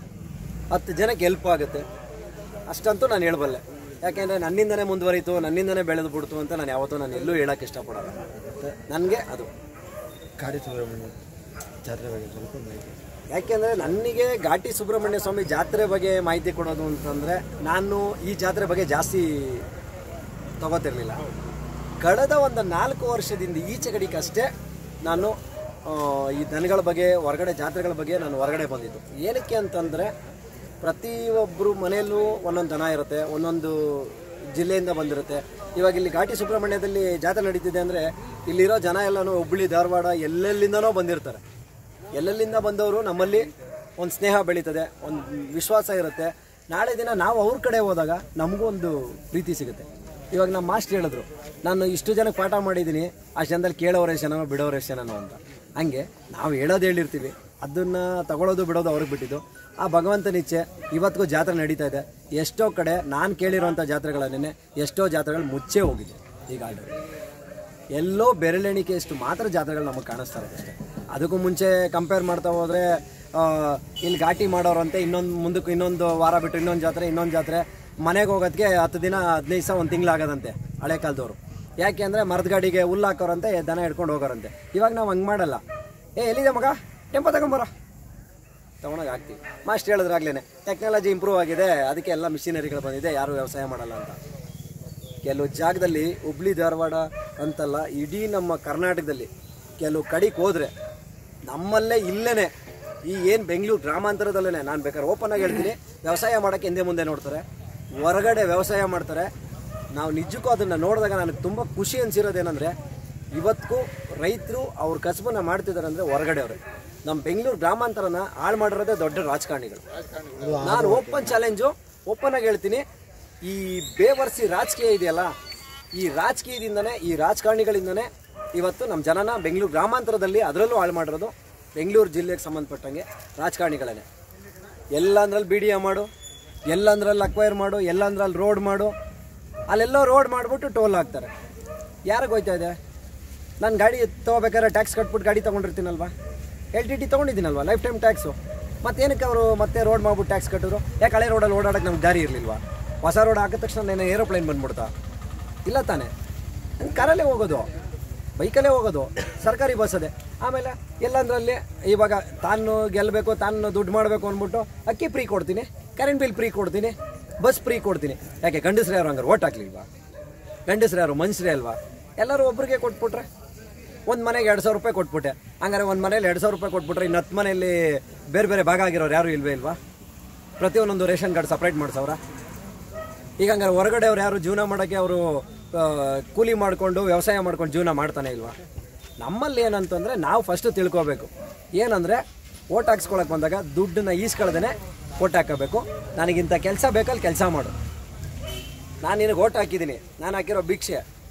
10 ಜನಕ್ಕೆ ಹೆಲ್ಪ್ ಆಗುತ್ತೆ. ಅಷ್ಟಂತೂ ನಾನು ಹೇಳಬಲ್ಲೆ. ಯಾಕೆಂದರೆ ನನ್ನಿಂದನೇ ಮುಂದುವರಿತು, ನನ್ನಿಂದನೇ ಬೆಳೆದು ಬಿಡ್ತು ಅಂತ ನಾನು ಯಾವತ್ತೂ ನಾನು ಎಲ್ಲೂ ಹೇಳೋಕ್ಕೆ ಇಷ್ಟಪಡೋಲ್ಲ. ನನಗೆ ಅದು ಘಾಟಿ ಸುಬ್ರಹ್ಮಣ್ಯ ಜಾತ್ರೆ ಬಗ್ಗೆ ಸ್ವಲ್ಪ ಮಾಹಿತಿ. ಯಾಕೆಂದರೆ ನನಗೆ ಘಾಟಿ ಸುಬ್ರಹ್ಮಣ್ಯ ಸ್ವಾಮಿ ಜಾತ್ರೆ ಬಗ್ಗೆ ಮಾಹಿತಿ ಕೊಡೋದು ಅಂತಂದರೆ, ನಾನು ಈ ಜಾತ್ರೆ ಬಗ್ಗೆ ಜಾಸ್ತಿ ತಗೋತಿರ್ಲಿಲ್ಲ. ಕಳೆದ ಒಂದು 4 ವರ್ಷದಿಂದ ಈಚೆ ಕಡೆಗಷ್ಟೇ ನಾನು ಈ ದನಗಳ ಬಗ್ಗೆ, ಹೊರಗಡೆ ಜಾತ್ರೆಗಳ ಬಗ್ಗೆ ನಾನು ಹೊರಗಡೆ ಬಂದಿದ್ದು. ಏನಕ್ಕೆ ಅಂತಂದರೆ, ಪ್ರತಿಯೊಬ್ಬರು ಮನೆಯಲ್ಲೂ ಒಂದೊಂದು ದನ ಇರುತ್ತೆ, ಒಂದೊಂದು ಜಿಲ್ಲೆಯಿಂದ ಬಂದಿರುತ್ತೆ. ಇವಾಗ ಇಲ್ಲಿ ಘಾಟಿ ಸುಬ್ರಹ್ಮಣ್ಯದಲ್ಲಿ ಜಾತ್ರೆ ನಡೀತಿದೆ ಅಂದರೆ, ಇಲ್ಲಿರೋ ಜನ ಎಲ್ಲನೂ ಹುಬ್ಬಳ್ಳಿ, ಧಾರವಾಡ ಎಲ್ಲೆಲ್ಲಿಂದನೋ ಬಂದಿರ್ತಾರೆ. ಎಲ್ಲೆಲ್ಲಿಂದ ಬಂದವರು ನಮ್ಮಲ್ಲಿ ಒಂದು ಸ್ನೇಹ ಬೆಳೀತದೆ, ಒಂದು ವಿಶ್ವಾಸ ಇರುತ್ತೆ. ನಾಳೆ ದಿನ ನಾವು ಅವ್ರ ಕಡೆ ಹೋದಾಗ ನಮಗೂ ಒಂದು ಪ್ರೀತಿ ಸಿಗುತ್ತೆ. ಇವಾಗ ನಮ್ಮ ಮಾಸ್ಟರ್ ಹೇಳಿದ್ರು, ನಾನು ಇಷ್ಟು ಜನಕ್ಕೆ ಪಾಠ ಮಾಡಿದ್ದೀನಿ, ಅಷ್ಟು ಜನದಲ್ಲಿ ಕೇಳೋರು ಎಷ್ಟು ಜನನೋ ಬಿಡೋರು ಎಷ್ಟು ಜನನೋ ಅಂತ. ಹಂಗೆ ನಾವು ಹೇಳೋದು ಹೇಳಿರ್ತೀವಿ, ಅದನ್ನು ತಗೊಳ್ಳೋದು ಬಿಡೋದು ಅವ್ರಿಗೆ ಬಿಟ್ಟಿದ್ದು. ಆ ಭಗವಂತನ ಇಚ್ಛೆ ಇವತ್ತಿಗೂ ಜಾತ್ರೆ ನಡೀತಾ ಇದೆ. ಎಷ್ಟೋ ಕಡೆ ನಾನು ಕೇಳಿರೋಂಥ ಜಾತ್ರೆಗಳನ್ನೇ ಎಷ್ಟೋ ಜಾತ್ರೆಗಳು ಮುಚ್ಚೇ ಹೋಗಿದೆ. ಈಗ ಆಲ್ರೆಡಿ ಎಲ್ಲೋ ಬೆರಳೆಣಿಕೆಯಷ್ಟು ಮಾತ್ರ ಜಾತ್ರೆಗಳು ನಮಗೆ ಕಾಣಿಸ್ತಾ ಇರುತ್ತೆ ಅಷ್ಟೇ. ಅದಕ್ಕೂ ಮುಂಚೆ ಕಂಪೇರ್ ಮಾಡ್ತಾ ಹೋದರೆ, ಇಲ್ಲಿ ಘಾಟಿ ಮಾಡೋರಂತೆ ಮುಂದಕ್ಕೆ ಇನ್ನೊಂದು ವಾರ ಬಿಟ್ಟು ಇನ್ನೊಂದು ಜಾತ್ರೆ ಮನೆಗೆ ಹೋಗೋದಕ್ಕೆ 10 ದಿನ 15 ದಿವಸ ಒಂದು ತಿಂಗಳಾಗೋದಂತೆ ಹಳೆ ಕಾಲದವರು. ಯಾಕೆ ಅಂದರೆ ಮರದ ಗಾಡಿಗೆ ಹುಲ್ಲು ಹಾಕೋರಂತೆ, ದನ ಹಿಡ್ಕೊಂಡು ಹೋಗೋರಂತೆ. ಇವಾಗ ನಾವು ಹಂಗೆ ಮಾಡಲ್ಲ. ಎಲ್ಲಿದೆ ಮಗ, ಟೆಂಪೋ ತಗೊಂಬರ, ತೊಗೊಂಡೋಗಿ ಹಾಕ್ತೀವಿ. ಮಾಸ್ಟರ್ ಹೇಳಿದ್ರಾಗ್ಲೇ ಟೆಕ್ನಾಲಜಿ ಇಂಪ್ರೂವ್ ಆಗಿದೆ, ಅದಕ್ಕೆ ಎಲ್ಲ ಮಿಷಿನರಿಗಳು ಬಂದಿದೆ, ಯಾರು ವ್ಯವಸಾಯ ಮಾಡಲ್ಲ ಅಂತ. ಕೆಲವು ಜಾಗದಲ್ಲಿ ಹುಬ್ಳಿ ಧಾರವಾಡ ಅಂತಲ್ಲ, ಇಡೀ ನಮ್ಮ ಕರ್ನಾಟಕದಲ್ಲಿ ಕೆಲವು ಕಡೆಗೆ ಹೋದರೆ ನಮ್ಮಲ್ಲೇ ಇಲ್ಲೇ ಈ ಏನು ಬೆಂಗಳೂರು ಗ್ರಾಮಾಂತರದಲ್ಲೇ, ನಾನು ಬೇಕಾದ್ರೆ ಓಪನ್ ಆಗಿ ಹೇಳ್ತೀನಿ, ವ್ಯವಸಾಯ ಮಾಡೋಕ್ಕೆ ಹಿಂದೆ ಮುಂದೆ ನೋಡ್ತಾರೆ, ಹೊರಗಡೆ ವ್ಯವಸಾಯ ಮಾಡ್ತಾರೆ. ನಾವು ನಿಜಕ್ಕೂ ಅದನ್ನು ನೋಡಿದಾಗ ನನಗೆ ತುಂಬ ಖುಷಿ ಅನಿಸಿರೋದೇನೆಂದರೆ, ಇವತ್ತಿಗೂ ರೈತರು ಅವ್ರ ಕಸಬನ್ನು ಮಾಡ್ತಿದ್ದಾರೆ ಅಂದರೆ ಹೊರಗಡೆ ಅವರೇ. ನಮ್ಮ ಬೆಂಗಳೂರು ಗ್ರಾಮಾಂತರನ ಹಾಳು ಮಾಡಿರೋದೇ ದೊಡ್ಡ ರಾಜಕಾರಣಿಗಳು. ನಾನು ಓಪನ್ ಆಗಿ ಹೇಳ್ತೀನಿ, ಈ ಬೇವರ್ಸಿ ರಾಜಕೀಯ ಇದೆಯಲ್ಲ, ಈ ರಾಜಕೀಯದಿಂದನೇ, ಈ ರಾಜಕಾರಣಿಗಳಿಂದನೇ ಇವತ್ತು ನಮ್ಮ ಜನನ ಬೆಂಗಳೂರು ಗ್ರಾಮಾಂತರದಲ್ಲಿ ಅದರಲ್ಲೂ ಹಾಳು ಮಾಡಿರೋದು ಬೆಂಗಳೂರು ಜಿಲ್ಲೆಗೆ ಸಂಬಂಧಪಟ್ಟಂಗೆ ರಾಜಕಾರಣಿಗಳೇ. ಎಲ್ಲಂದ್ರಲ್ಲಿ ಬಿ ಡಿ ಎ ಮಾಡು, ಎಲ್ಲಂದ್ರಲ್ಲಿ ಅಕ್ವೈರ್ ಮಾಡು, ಎಲ್ಲಂದ್ರಲ್ಲಿ ರೋಡ್ ಮಾಡು, ಅಲ್ಲೆಲ್ಲೋ ರೋಡ್ ಮಾಡಿಬಿಟ್ಟು ಟೋಲ್ ಹಾಕ್ತಾರೆ. ಯಾರಿಗೆ ಹೋಯ್ತಾ ಇದೆ? ನಾನು ಗಾಡಿ ತೊಗೋಬೇಕಾದ್ರೆ ಟ್ಯಾಕ್ಸ್ ಕಟ್ಬಿಟ್ಟು ಗಾಡಿ ತೊಗೊಂಡಿರ್ತೀನಲ್ವಾ, LTT ತೊಗೊಂಡಿದ್ದೀನಲ್ವ, ಲೈಫ್ ಟೈಮ್ ಟ್ಯಾಕ್ಸು. ಮತ್ತೇನಕ್ಕೆ ಅವರು ಮತ್ತೆ ರೋಡ್ ಮಾಡ್ಬಿಟ್ಟು ಟ್ಯಾಕ್ಸ್ ಕಟ್ಟಿದ್ರು? ಯಾಕೆ ಹಳೆ ರೋಡಲ್ಲಿ ಓಡಾಡೋಕ್ಕೆ ನಮ್ಗೆ ದಾರಿ ಇರಲಿಲ್ವಾ? ಹೊಸ ರೋಡ್ ಹಾಕಿದ ತಕ್ಷಣ ನಾನು ಏರೋಪ್ಲೇನ್ ಬಂದ್ಬಿಡ್ತಾ? ಇಲ್ಲ ತಾನೇ. ನಾನು ಕಾರಲ್ಲೇ ಹೋಗೋದು, ಬೈಕಲ್ಲೇ ಹೋಗೋದು, ಸರ್ಕಾರಿ ಬಸ್ ಅದೇ. ಆಮೇಲೆ ಎಲ್ಲಂದ್ರಲ್ಲಿ ಇವಾಗ ತಾನು ಗೆಲ್ಲಬೇಕು, ತಾನು ದುಡ್ಡು ಮಾಡಬೇಕು ಅಂದ್ಬಿಟ್ಟು ಅಕ್ಕಿ ಫ್ರೀ ಕೊಡ್ತೀನಿ, ಕರೆಂಟ್ ಬಿಲ್ ಫ್ರೀ ಕೊಡ್ತೀನಿ, ಬಸ್ ಫ್ರೀ ಕೊಡ್ತೀನಿ. ಯಾಕೆ ಗಂಡಸ್ರೇ ಯಾರು ಹಂಗಾರೆ ಓಟ್ ಹಾಕ್ಲಿಲ್ವಾ? ಗಂಡಸ್ರೇ ಯಾರು ಮನುಷ್ಯರೇ ಅಲ್ವಾ? ಎಲ್ಲರೂ ಒಬ್ರಿಗೆ ಕೊಟ್ಬಿಟ್ರೆ, ಒಂದು ಮನೆಗೆ 2,000 ರೂಪಾಯಿ ಕೊಟ್ಬಿಟ್ಟೆ, ಹಂಗಾರೆ ಒಂದು ಮನೇಲಿ 2,000 ರೂಪಾಯಿ ಕೊಟ್ಬಿಟ್ರೆ ಇನ್ನು 10 ಮನೆಯಲ್ಲಿ ಬೇರೆ ಬೇರೆ ಭಾಗ ಆಗಿರೋರು ಯಾರು ಇಲ್ವಾ? ಪ್ರತಿಯೊಂದೊಂದು ರೇಷನ್ ಕಾರ್ಡ್ ಸಪ್ರೇಟ್ ಮಾಡಿಸವ್ರ? ಈಗ ಹಂಗಾರೆ ಹೊರಗಡೆ ಅವ್ರು ಯಾರು ಜೀವನ ಮಾಡೋಕ್ಕೆ ಅವರು ಕೂಲಿ ಮಾಡಿಕೊಂಡು ವ್ಯವಸಾಯ ಮಾಡ್ಕೊಂಡು ಜೀವನ ಮಾಡ್ತಾನೆ ಇಲ್ವಾ? ನಮ್ಮಲ್ಲಿ ಏನಂತಂದರೆ, ನಾವು ಫಸ್ಟು ತಿಳ್ಕೊಬೇಕು ಏನಂದರೆ, ಓಟ್ ಹಾಕ್ಸ್ಕೊಳಕ್ಕೆ ಬಂದಾಗ ದುಡ್ಡನ್ನ ಈಸ್ಕೊಳ್ದೇ ಓಟ್ ಹಾಕಬೇಕು. ನನಗಿಂಥ ಕೆಲಸ ಬೇಕಲ್ಲಿ ಕೆಲಸ ಮಾಡು. ನಾನು ನಿನಗೆ ಓಟ್ ಹಾಕಿದ್ದೀನಿ, ನಾನು ಹಾಕಿರೋ ಭಿಕ್ಷೆ,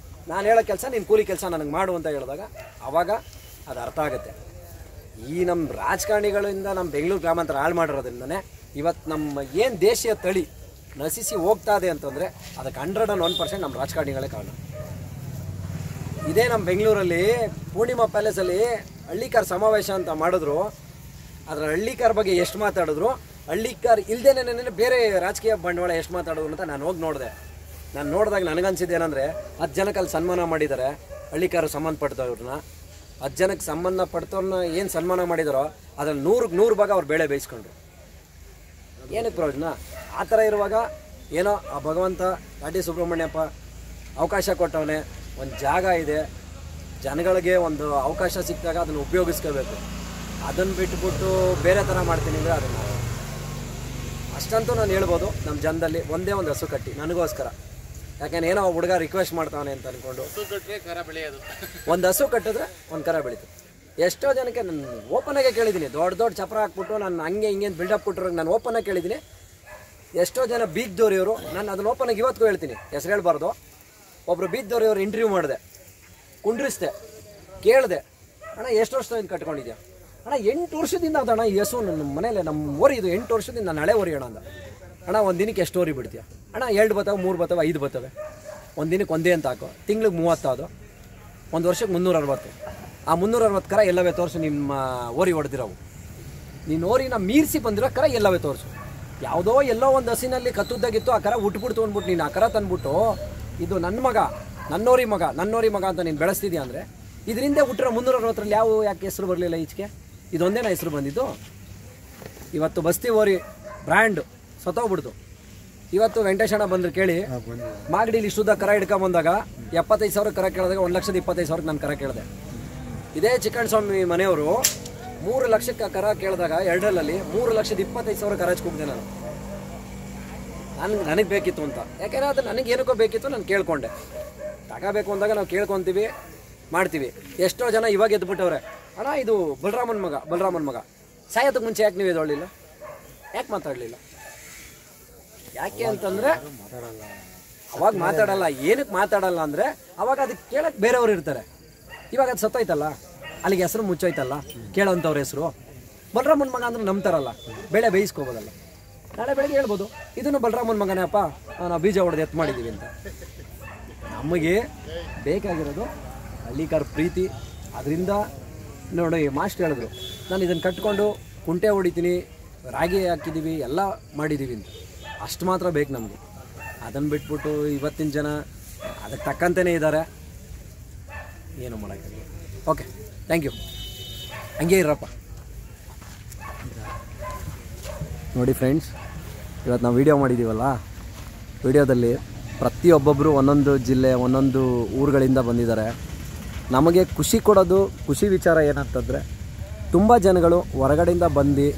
ನಾನು ಹೇಳೋ ಕೆಲಸ ನೀನು ಕೂಲಿ ಕೆಲಸ ನನಗೆ ಮಾಡು ಅಂತ ಹೇಳಿದಾಗ ಆವಾಗ ಅದು ಅರ್ಥ ಆಗುತ್ತೆ. ಈ ನಮ್ಮ ರಾಜಕಾರಣಿಗಳಿಂದ ನಮ್ಮ ಬೆಂಗಳೂರು ಗ್ರಾಮಾಂತರ ಹಾಳು ಮಾಡಿರೋದ್ರಿಂದನೇ ಇವತ್ತು ನಮ್ಮ ಏನು ದೇಶೀಯ ತಳಿ ನಶಿಸಿ ಹೋಗ್ತಾ ಇದೆ ಅಂತಂದರೆ ಅದಕ್ಕೆ 101% ನಮ್ಮ ರಾಜಕಾರಣಿಗಳೇ ಕಾರಣ. ಇದೇ ನಮ್ಮ ಬೆಂಗಳೂರಲ್ಲಿ ಪೂರ್ಣಿಮಾ ಪ್ಯಾಲೇಸಲ್ಲಿ ಹಳ್ಳಿಕಾರ್ ಸಮಾವೇಶ ಅಂತ ಮಾಡಿದ್ರು. ಅದರ ಹಳ್ಳಿಕಾರ್ ಬಗ್ಗೆ ಎಷ್ಟು ಮಾತಾಡಿದ್ರು, ಹಳ್ಳಿಕಾರ್ ಇಲ್ಲದೇನೆ ಬೇರೆ ರಾಜಕೀಯ ಬಂಡವಾಳ ಎಷ್ಟು ಮಾತಾಡಿದ್ರು ಅಂತ ನಾನು ಹೋಗಿ ನೋಡಿದೆ. ನಾನು ನೋಡಿದಾಗ ನನಗನ್ಸಿದ್ದು ಏನಂದರೆ 10 ಜನಕ್ಕೆ ಅಲ್ಲಿ ಸನ್ಮಾನ ಮಾಡಿದ್ದಾರೆ ಹಳ್ಳಿಕಾರು ಸಂಬಂಧಪಟ್ಟವ್ರನ್ನ. 10 ಜನಕ್ಕೆ ಸಂಬಂಧಪಟ್ಟವ್ರನ್ನ ಏನು ಸನ್ಮಾನ ಮಾಡಿದಾರೋ ಅದ್ರಲ್ಲಿ 100ಕ್ಕೆ 100 ಭಾಗ ಅವ್ರು ಬೇಳೆ ಬೇಯಿಸ್ಕೊಂಡ್ರು. ಏನಕ್ಕೆ ಪ್ರಯೋಜನ? ಆ ಥರ ಇರುವಾಗ ಏನೋ ಆ ಭಗವಂತ ಘಾಟಿ ಸುಬ್ರಹ್ಮಣ್ಯಪ್ಪ ಅವಕಾಶ ಕೊಟ್ಟವನೇ, ಒಂದು ಜಾಗ ಇದೆ, ಜನಗಳಿಗೆ ಒಂದು ಅವಕಾಶ ಸಿಕ್ಕಿದಾಗ ಅದನ್ನು ಉಪಯೋಗಿಸ್ಕೋಬೇಕು. ಅದನ್ನು ಬಿಟ್ಬಿಟ್ಟು ಬೇರೆ ಥರ ಮಾಡ್ತೀನಿ ಅಂದರೆ ಅದನ್ನು ಅಷ್ಟಂತೂ ನಾನು ಹೇಳ್ಬೋದು. ನಮ್ಮ ಜನದಲ್ಲಿ ಒಂದೇ ಒಂದು ಹಸು ಕಟ್ಟಿ ನನಗೋಸ್ಕರ, ಯಾಕೆಂದ್ರೆ ಏನೋ ಹುಡುಗ ರಿಕ್ವೆಸ್ಟ್ ಮಾಡ್ತಾವನೆ ಅಂತ ಅಂದ್ಕೊಂಡು ಒಂದು ಹಸು ಕಟ್ಟಿದ್ರೆ ಒಂದು ಕರ ಬೆಳೀತು. ಎಷ್ಟೋ ಜನಕ್ಕೆ ನಾನು ಓಪನಾಗೆ ಕೇಳಿದ್ದೀನಿ, ದೊಡ್ಡ ಚಪ್ರ ಹಾಕ್ಬಿಟ್ಟು ನಾನು ಹಂಗೆ ಹಿಂಗೆ ಬಿಲ್ಡಪ್ ಕೊಟ್ಟಿರೋ ನಾನು ಓಪನಾಗಿ ಕೇಳಿದ್ದೀನಿ. ಎಷ್ಟೋ ಜನ ಬೀಗ್ದೋರಿಯವರು, ನಾನು ಅದನ್ನು ಓಪನಾಗಿ ಇವತ್ತಿಗೂ ಹೇಳ್ತೀನಿ, ಹೆಸರು ಹೇಳ್ಬಾರ್ದು. ಒಬ್ಬರು ಬೀಗ್ದೋರಿಯವರು ಇಂಟರ್ವ್ಯೂ ಮಾಡಿದೆ, ಕುಂಡ್ರಿಸ್ದೆ, ಕೇಳಿದೆ, ಅಣ್ಣ ಎಷ್ಟು ವರ್ಷದಿಂದ ಕಟ್ಕೊಂಡಿದ್ಯಾ? ಅಣ್ಣ 8 ವರ್ಷದಿಂದ ಅದಣ್ಣ ಈ ಹಸು ನನ್ನ ಮನೇಲಿ, ನಮ್ಮ ಓರಿ ಇದು 8 ವರ್ಷದಿಂದ ನಾನು ಹಳೆ ಓರಿ ಅಣ್ಣ ಅಂದ. ಅಣ್ಣ ಒಂದು ದಿನಕ್ಕೆ ಎಷ್ಟು ಓರಿ ಬಿಡ್ತೀಯ? ಅಣ್ಣ 2 ಬರ್ತವೆ, 3 ಬರ್ತವೆ, 5 ಬರ್ತವೆ. ಒಂದು ದಿನಕ್ಕೆ ಒಂದೇ ಅಂತ ಹಾಕೋ, ತಿಂಗ್ಳಿಗೆ 30 ಅದು, ಒಂದು ವರ್ಷಕ್ಕೆ 360. ಆ 360 ಕರ ಎಲ್ಲವೇ ತೋರಿಸು ನಿಮ್ಮ ಓರಿ ಹೊಡೆದಿರೋವು. ನೀನು ಓರಿನ ಮೀರಿಸಿ ಬಂದಿರೋ ಕರ ಎಲ್ಲವೇ ತೋರಿಸು. ಯಾವುದೋ ಎಲ್ಲೋ ಒಂದು ಹಸಿನಲ್ಲಿ ಕತ್ತುದ್ದಾಗಿತ್ತು, ಆ ಕರ ಉಟ್ಬಿಡ್ತು ಅಂದ್ಬಿಟ್ಟು ನೀನು ಆ ಕರ ತಂದ್ಬಿಟ್ಟು ಇದು ನನ್ನ ಮಗ, ನನ್ನೋರಿ ಮಗ ಅಂತ ನೀನು ಬೆಳೆಸ್ತಿದ್ಯಾ ಅಂದರೆ ಇದರಿಂದ ಹುಟ್ಟಿರೋ 360ರಲ್ಲಿ ಯಾಕೆ ಹೆಸರು ಬರಲಿಲ್ಲ? ಈಚೆಗೆ ಇದೊಂದೇನ ಹೆಸರು ಬಂದಿದ್ದು? ಇವತ್ತು ಬಸ್ತಿ ಓರಿ ಬ್ರ್ಯಾಂಡ್ ಸತ್ತೋಗ್ಬಿಡ್ತು. ಇವತ್ತು ವೆಂಕಟೇಶಣ್ಣ ಬಂದರು ಕೇಳಿ, ಮಾಗಡಿಲಿ ಶುದ್ಧ ಕರ ಹಿಡ್ಕೊಂಬಂದಾಗ 75,000 ಕರ ಕೇಳಿದಾಗ 1,25,000 ನಾನು ಕರ ಕೇಳಿದೆ. ಇದೇ ಚಿಕ್ಕಣ್ಣ ಮನೆಯವರು 3 ಲಕ್ಷಕ್ಕೆ ಕರ ಕೇಳಿದಾಗ 2ರಲ್ಲಿ 3,25,000 ಕರ ಹಚ್ಕೊಬಿಟ್ಟೆ ನಾನು. ನನಗೆ ಬೇಕಿತ್ತು ಅಂತ, ಯಾಕೆಂದರೆ ಅದು ನನಗೆ ಏನಕ್ಕೋ ಬೇಕಿತ್ತು, ನಾನು ಕೇಳ್ಕೊಂಡೆ. ತಗೋಬೇಕು ಅಂದಾಗ ನಾವು ಕೇಳ್ಕೊತೀವಿ, ಮಾಡ್ತೀವಿ. ಎಷ್ಟೋ ಜನ ಇವಾಗ ಎದ್ಬಿಟ್ಟವ್ರೆ, ಅಣ್ಣ ಇದು ಬಲರಾಮನ್ ಮಗ ಸಾಯೋದಕ್ಕೆ ಮುಂಚೆ ಯಾಕೆ ನೀವು ಎದೊಳ್ಳಿಲ್ಲ, ಯಾಕೆ ಮಾತಾಡಲಿಲ್ಲ? ಯಾಕೆ ಅಂತಂದರೆ ಅವಾಗ ಮಾತಾಡಲ್ಲ. ಏನಕ್ಕೆ ಮಾತಾಡಲ್ಲ ಅಂದರೆ ಅವಾಗ ಅದಕ್ಕೆ ಕೇಳಕ್ಕೆ ಬೇರೆಯವ್ರು ಇರ್ತಾರೆ. ಇವಾಗ ಅದು ಸತ್ತೋಯ್ತಲ್ಲ, ಅಲ್ಲಿಗೆ ಹೆಸರು ಮುಚ್ಚೋಯ್ತಲ್ಲ, ಕೇಳೋಂಥವ್ರ ಹೆಸರು. ಬಲರಾಮನ್ ಮಗ ಅಂದ್ರೆ ನಂಬ್ತಾರಲ್ಲ, ಬೆಳೆ ಬೇಯಿಸ್ಕೋಬೋದಲ್ಲ. ನಾಳೆ ಬೆಳಗ್ಗೆ ಹೇಳ್ಬೋದು, ಇದನ್ನು ಬಲರಾಮನ್ ಮಗನೇ ಅಪ್ಪ, ನಾವು ಬೀಜ ಹೊಡೆದು ಎತ್ತು ಮಾಡಿದ್ದೀವಿ ಅಂತ. ನಮಗೆ ಬೇಕಾಗಿರೋದು ಹಳ್ಳಿಕಾರ ಪ್ರೀತಿ. ಅದರಿಂದ ನೋಡಿ ಮಾಸ್ಟರ್ ಹೇಳಿದ್ರು, ನಾನು ಇದನ್ನು ಕಟ್ಕೊಂಡು ಕುಂಟೆ ಹೊಡಿತೀನಿ, ರಾಗಿ ಹಾಕಿದ್ದೀವಿ, ಎಲ್ಲ ಮಾಡಿದ್ದೀವಿ ಅಂತ. ಅಷ್ಟು ಮಾತ್ರ ಬೇಕು ನಮಗೆ. ಅದನ್ನು ಬಿಟ್ಬಿಟ್ಟು ಇವತ್ತಿನ ಜನ ಅದಕ್ಕೆ ತಕ್ಕಂತೆಯೇ ಇದ್ದಾರೆ, ಏನು ಮಾಡೋಕ್ಕಾಗಲ್ಲ. Okay, thank you. ಹಂಗೆ ಇರಪ್ಪ. ನೋಡಿ ಫ್ರೆಂಡ್ಸ್, ಇವತ್ತು ನಾವು ವೀಡಿಯೋ ಮಾಡಿದ್ದೀವಲ್ಲ, ವಿಡಿಯೋದಲ್ಲಿ ಪ್ರತಿಯೊಬ್ಬೊಬ್ಬರು ಒಂದೊಂದು ಜಿಲ್ಲೆ, ಒಂದೊಂದು ಊರುಗಳಿಂದ ಬಂದಿದ್ದಾರೆ. ನಮಗೆ ಖುಷಿ ಕೊಡೋದು, ಖುಷಿ ವಿಚಾರ ಏನಂತಂದರೆ, ತುಂಬ ಜನಗಳು ಹೊರಗಡೆಯಿಂದ ಬಂದು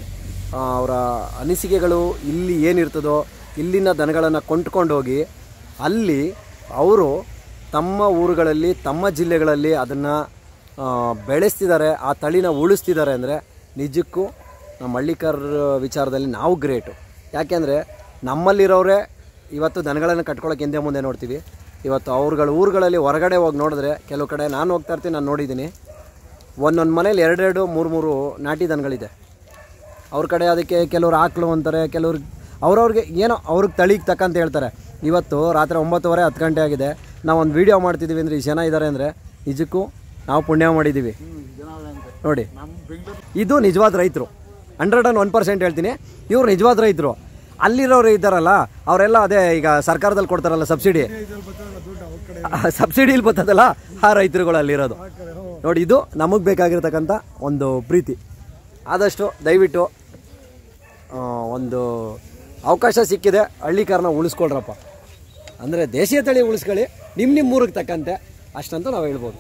ಅವರ ಅನಿಸಿಕೆಗಳು ಇಲ್ಲಿ ಏನಿರ್ತದೋ ಇಲ್ಲಿನ ದನಗಳನ್ನು ಕೊಂಡ್ಕೊಂಡು ಹೋಗಿ ಅಲ್ಲಿ ಅವರು ತಮ್ಮ ಊರುಗಳಲ್ಲಿ, ತಮ್ಮ ಜಿಲ್ಲೆಗಳಲ್ಲಿ ಅದನ್ನು ಬೆಳೆಸ್ತಿದ್ದಾರೆ, ಆ ತಳಿನ ಉಳಿಸ್ತಿದ್ದಾರೆ. ಅಂದರೆ ನಿಜಕ್ಕೂ ನಮ್ಮ ಹಳ್ಳಿಕಾರ ವಿಚಾರದಲ್ಲಿ ನಾವು ಗ್ರೇಟು. ಯಾಕೆಂದರೆ ನಮ್ಮಲ್ಲಿರೋರೇ ಇವತ್ತು ದನಗಳನ್ನು ಕಟ್ಕೊಳ್ಳೋಕೆ ಹಿಂದೆ ಮುಂದೆ ನೋಡ್ತೀವಿ. ಇವತ್ತು ಅವ್ರುಗಳ ಊರುಗಳಲ್ಲಿ ಹೊರಗಡೆ ಹೋಗಿ ನೋಡಿದ್ರೆ, ಕೆಲವು ಕಡೆ ನಾನು ಹೋಗ್ತಾ ಇರ್ತೀನಿ, ನಾನು ನೋಡಿದ್ದೀನಿ, ಒಂದೊಂದು ಮನೇಲಿ 2-2, 3-3 ನಾಟಿ ದನಗಳಿದೆ. ಅವ್ರ ಕಡೆ ಅದಕ್ಕೆ ಕೆಲವ್ರು ಆಕಳು ಅಂತಾರೆ, ಕೆಲವ್ರು ಅವ್ರವ್ರಿಗೆ ಏನೋ ಅವ್ರಿಗೆ ತಳಿಗೆ ತಕ್ಕಂತ ಹೇಳ್ತಾರೆ. ಇವತ್ತು ರಾತ್ರಿ 9:30, 10 ಗಂಟೆ ಆಗಿದೆ, ನಾವು ಒಂದು ವೀಡಿಯೋ ಮಾಡ್ತಿದ್ದೀವಿ ಅಂದರೆ ಇಷ್ಟು ಜನ ಇದ್ದಾರೆ ಅಂದರೆ ನಿಜಕ್ಕೂ ನಾವು ಪುಣ್ಯ ಮಾಡಿದ್ದೀವಿ. ನೋಡಿ, ಇದು ನಿಜವಾದ ರೈತರು, 101% ಹೇಳ್ತೀನಿ. ಇವ್ರು ನಿಜವಾದ ರೈತರು. ಅಲ್ಲಿರೋರು ಇದ್ದಾರಲ್ಲ ಅವರೆಲ್ಲ ಅದೇ ಈಗ ಸರ್ಕಾರದಲ್ಲಿ ಕೊಡ್ತಾರಲ್ಲ ಸಬ್ಸಿಡಿಲಿ ಬರ್ತದಲ್ಲ, ಆ ರೈತರುಗಳು ಅಲ್ಲಿರೋದು. ನೋಡಿ, ಇದು ನಮಗೆ ಬೇಕಾಗಿರ್ತಕ್ಕಂಥ ಒಂದು ಪ್ರೀತಿ. ಆದಷ್ಟು ದಯವಿಟ್ಟು ಒಂದು ಅವಕಾಶ ಸಿಕ್ಕಿದೆ, ಹಳ್ಳಿಕಾರನ ಉಳಿಸ್ಕೊಳ್ರಪ್ಪ. ಅಂದರೆ ದೇಶೀಯ ತಳಿ ಉಳಿಸ್ಕೊಳ್ಳಿ, ನಿಮ್ಮ ಊರಿಗೆ ತಕ್ಕಂತೆ, ಅಷ್ಟಂತೂ ನಾವು ಹೇಳ್ಬೋದು.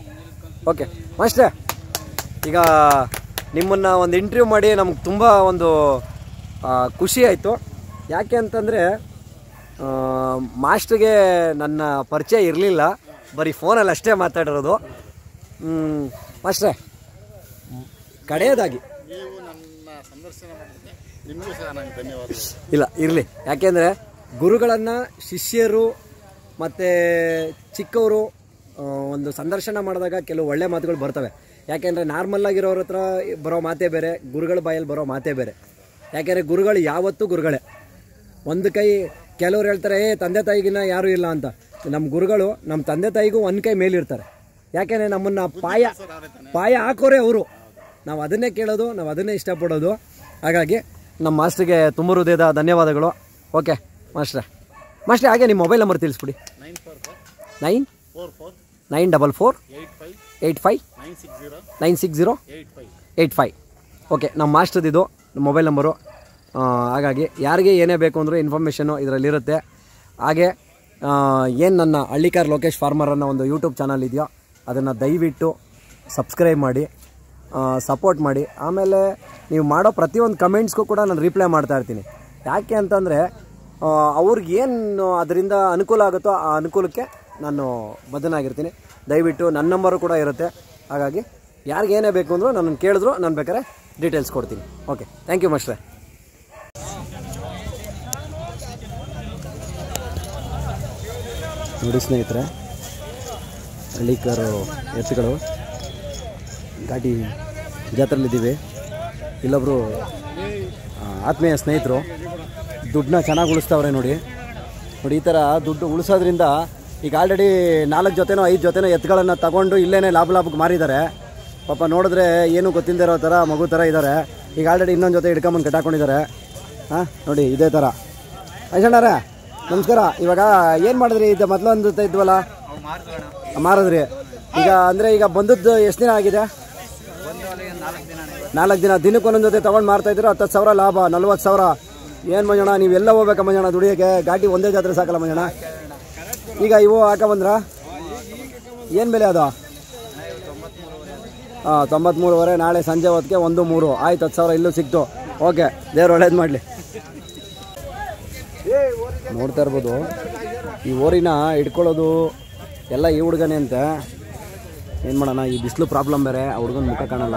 ಓಕೆ ಅಷ್ಟೇ. ಈಗ ನಿಮ್ಮನ್ನು ಒಂದು ಇಂಟರ್ವ್ಯೂ ಮಾಡಿ ನಮ್ಗೆ ತುಂಬ ಒಂದು ಖುಷಿ ಆಯಿತು. ಯಾಕೆ ಅಂತಂದರೆ ಮಾಸ್ಟ್ರಿಗೆ ನನ್ನ ಪರಿಚಯ ಇರಲಿಲ್ಲ, ಬರೀ ಫೋನಲ್ಲಿ ಅಷ್ಟೇ ಮಾತಾಡಿರೋದು. ಅಷ್ಟೇ. ಕಡೆಯದಾಗಿ ನೀವು ನನ್ನ ಸಂದರ್ಶನ ಮಾಡಿದ್ರೆ ನಿಮಗೂ ಸಹ ನನಗೆ ಧನ್ಯವಾದಗಳು. ಇಲ್ಲ ಇರಲಿ, ಯಾಕೆಂದರೆ ಗುರುಗಳನ್ನು ಶಿಷ್ಯರು ಮತ್ತು ಚಿಕ್ಕವರು ಒಂದು ಸಂದರ್ಶನ ಮಾಡಿದಾಗ ಕೆಲವು ಒಳ್ಳೆ ಮಾತುಗಳು ಬರ್ತವೆ. ಯಾಕೆಂದರೆ ನಾರ್ಮಲ್ಲಾಗಿರೋರ ಹತ್ರ ಬರೋ ಮಾತೇ ಬೇರೆ, ಗುರುಗಳ ಬಾಯಲ್ಲಿ ಬರೋ ಮಾತೇ ಬೇರೆ. ಯಾಕೆಂದರೆ ಗುರುಗಳು ಯಾವತ್ತೂ ಗುರುಗಳೇ. ಒಂದು ಕೈ ಕೆಲವ್ರು ಹೇಳ್ತಾರೆ ತಂದೆ ತಾಯಿಗಿನ್ನ ಯಾರೂ ಇಲ್ಲ ಅಂತ. ನಮ್ಮ ಗುರುಗಳು ನಮ್ಮ ತಂದೆ ತಾಯಿಗೂ ಒಂದು ಕೈ ಮೇಲಿರ್ತಾರೆ. ಯಾಕೆಂದರೆ ನಮ್ಮನ್ನು ಪಾಯ ಹಾಕೋರೆ ಅವರು. ನಾವು ಅದನ್ನೇ ಕೇಳೋದು, ನಾವು ಅದನ್ನೇ ಇಷ್ಟಪಡೋದು. ಹಾಗಾಗಿ ನಮ್ಮ ಮಾಸ್ಟ್ರಿಗೆ ತುಂಬ ಹೃದಯದ ಧನ್ಯವಾದಗಳು. ಓಕೆ ಮಾಸ್ಟ್ರೆ, ಹಾಗೆ ನಿಮ್ಮ ಮೊಬೈಲ್ ನಂಬರ್ ತಿಳಿಸ್ಬಿಡಿ. 944 85 960 ಓಕೆ, ನಮ್ಮ ಮಾಸ್ಟರ್ದಿದು ಮೊಬೈಲ್ ನಂಬರು. ಹಾಗಾಗಿ ಯಾರಿಗೆ ಏನೇ ಬೇಕು ಅಂದರೂ ಇನ್ಫಾರ್ಮೇಷನು ಇದರಲ್ಲಿರುತ್ತೆ. ಹಾಗೆ ಏನು ನನ್ನ ಹಳ್ಳಿಕಾರ್ ಲೋಕೇಶ್ ಫಾರ್ಮರ್ ಅನ್ನೋ ಒಂದು ಯೂಟ್ಯೂಬ್ ಚಾನಲ್ ಇದೆಯೋ ಅದನ್ನು ದಯವಿಟ್ಟು ಸಬ್ಸ್ಕ್ರೈಬ್ ಮಾಡಿ, ಸಪೋರ್ಟ್ ಮಾಡಿ. ಆಮೇಲೆ ನೀವು ಮಾಡೋ ಪ್ರತಿಯೊಂದು ಕಮೆಂಟ್ಸ್ಗೂ ಕೂಡ ನಾನು ರಿಪ್ಲೈ ಮಾಡ್ತಾಯಿರ್ತೀನಿ. ಯಾಕೆ ಅಂತಂದರೆ ಅವ್ರಿಗೇನು ಅದರಿಂದ ಅನುಕೂಲ ಆಗುತ್ತೋ ಆ ಅನುಕೂಲಕ್ಕೆ ನಾನು ಬದ್ಧನಾಗಿರ್ತೀನಿ. ದಯವಿಟ್ಟು ನನ್ನ ನಂಬರು ಕೂಡ ಇರುತ್ತೆ. ಹಾಗಾಗಿ ಯಾರಿಗೇನೇ ಬೇಕು ಅಂದರೂ ನನ್ನನ್ನು ಕೇಳಿದ್ರು ನಾನು ಬೇಕಾದ್ರೆ ಡೀಟೇಲ್ಸ್ ಕೊಡ್ತೀನಿ. ಓಕೆ, ಥ್ಯಾಂಕ್ ಯು ಮಾಸ್ಟ್ರೆ. ನೋಡಿ ಸ್ನೇಹಿತರೆ, ಹಳ್ಳಿಕಾರು ಎತ್ತುಗಳು ಘಾಟಿ ಜಾತ್ರೆಯಲ್ಲಿದ್ದೀವಿ. ಇಲ್ಲೊಬ್ಬರು ಆತ್ಮೀಯ ಸ್ನೇಹಿತರು ದುಡ್ಡನ್ನ ಚೆನ್ನಾಗಿ ಉಳಿಸ್ತವ್ರೆ. ನೋಡಿ ಈ ಥರ ದುಡ್ಡು ಉಳಿಸೋದ್ರಿಂದ ಈಗ ಆಲ್ರೆಡಿ 4 ಜೊತೆನೋ 5 ಜೊತೆನೋ ಎತ್ತುಗಳನ್ನು ತಗೊಂಡು ಇಲ್ಲೇ ಲಾಭಕ್ಕೆ ಮಾರಿದ್ದಾರೆ. ಪಾಪ ನೋಡಿದ್ರೆ ಏನೂ ಗೊತ್ತಿಲ್ಲದೆ ಇರೋ ಥರ ಮಗು ಥರ ಇದ್ದಾರೆ. ಈಗ ಆಲ್ರೆಡಿ ಇನ್ನೊಂದು ಜೊತೆ ಹಿಡ್ಕೊಂಬಂದು ಕಟ್ಟಾಕೊಂಡಿದ್ದಾರೆ. ಹಾಂ ನೋಡಿ ಇದೇ ಥರ. ಅಯ್ಯಣ್ಣರೇ ನಮಸ್ಕಾರ. ಇವಾಗ ಏನು ಮಾಡಿದ್ರಿ? ಇದು ಮೊದಲೊಂದು ಇದ್ವಲ್ಲ ಮಾರಿದ್ರಿ. ಈಗ ಅಂದರೆ ಈಗ ಬಂದದ್ದು ಎಷ್ಟು ದಿನ ಆಗಿದೆ? 4 ದಿನ. ದಿನಕ್ಕೆ ಒಂದೊಂದು ಜೊತೆ ತೊಗೊಂಡು ಮಾರ್ತಾಯಿದ್ರು. 10,000 ಲಾಭ, 40,000. ಏನು ಮಂಜಣ್ಣ ನೀವೆಲ್ಲ ಹೋಗ್ಬೇಕಾ ಮಂಜಣ್ಣ ದುಡಿಯೋಕ್ಕೆ? ಘಾಟಿ ಒಂದೇ ಜಾತ್ರೆ ಸಾಕಲ್ಲ ಮಂಜಣ್ಣ. ಈಗ ಇವು ಹಾಕೊಂಬಂದ್ರ ಏನು ಬೆಲೆ ಅದು? 93.5. ನಾಳೆ ಸಂಜೆ ಹೊತ್ತಿಗೆ 1-3 ಆಯ್ತು. 10,000 ಇಲ್ಲೂ ಸಿಕ್ತು. ಓಕೆ, ದೇವ್ರು ಒಳ್ಳೇದು ಮಾಡಲಿ. ನೋಡ್ತಾ ಇರ್ಬೋದು ಈ ಓರಿನ ಇಟ್ಕೊಳ್ಳೋದು ಎಲ್ಲ ಈ ಹುಡುಗನೇ ಅಂತೆ. ಏನು ಮಾಡೋಣ, ಈ ಬಿಸಿಲು ಪ್ರಾಬ್ಲಮ್ ಬೇರೆ, ಆ ಹುಡುಗನ ಮುಖ ಕಾಣಲ್ಲ.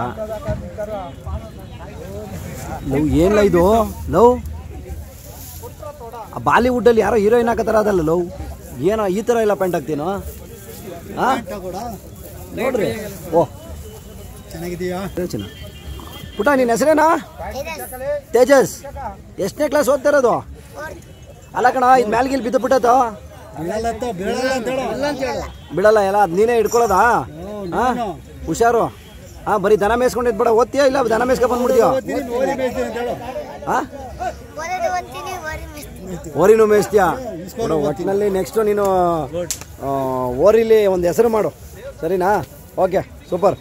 ಲವ್ ಏನಿಲ್ಲ ಇದು ಲವ್. ಆ ಬಾಲಿವುಡ್ಡಲ್ಲಿ ಯಾರೋ ಹೀರೋಯಿನ್ ಹಾಕತ್ತಾರ ಅದಲ್ಲ ಲವ್. ಏನೋ ಈ ಥರ ಎಲ್ಲ ಪ್ಯಾಂಟ್ ಹಾಕ್ತೀನೋ? ಹಾಂ ನೋಡ್ರಿ. ಓಹ್ ಚೆನ್ನಾಗಿದೆಯಾ ಚಿನ್ನ? ಪುಟ ನಿನ್ನ ಹೆಸರೇನಾ? ತೇಜಸ್. ಎಷ್ಟನೇ ಕ್ಲಾಸ್ ಓದ್ತಾ ಇರೋದು? ಅಲ್ಲ ಕಣ, ಇದು ಮ್ಯಾಲ್ಗಿಲ್ ಬಿದ್ದು ಬಿಟ್ಟದ ಬಿಡಲ್ಲ ಎಲ್ಲ. ಅದು ನೀನೇ ಇಟ್ಕೊಳ್ಳೋದಾ? ಹಾಂ ಹುಷಾರು. ಹಾಂ ಬರೀ ದನ ಮೇಯಿಸ್ಕೊಂಡಿದ್ದು ಬೇಡ, ಓದ್ತೀಯಾ ಇಲ್ಲ ದನ ಮೇಯಿಸ್ಕೊ ಬಂದ್ಬಿಡ್ತೀಯೋ? ಹಾಂ ಓರಿನೂ ಮೇಯಿಸ್ತೀಯಾ? ನೋಡು ಒಟ್ಟಿನಲ್ಲಿ ನೆಕ್ಸ್ಟು ನೀನು ಓರಿಲಿ ಒಂದು ಹೆಸರು ಮಾಡು, ಸರಿನಾ? Okay super.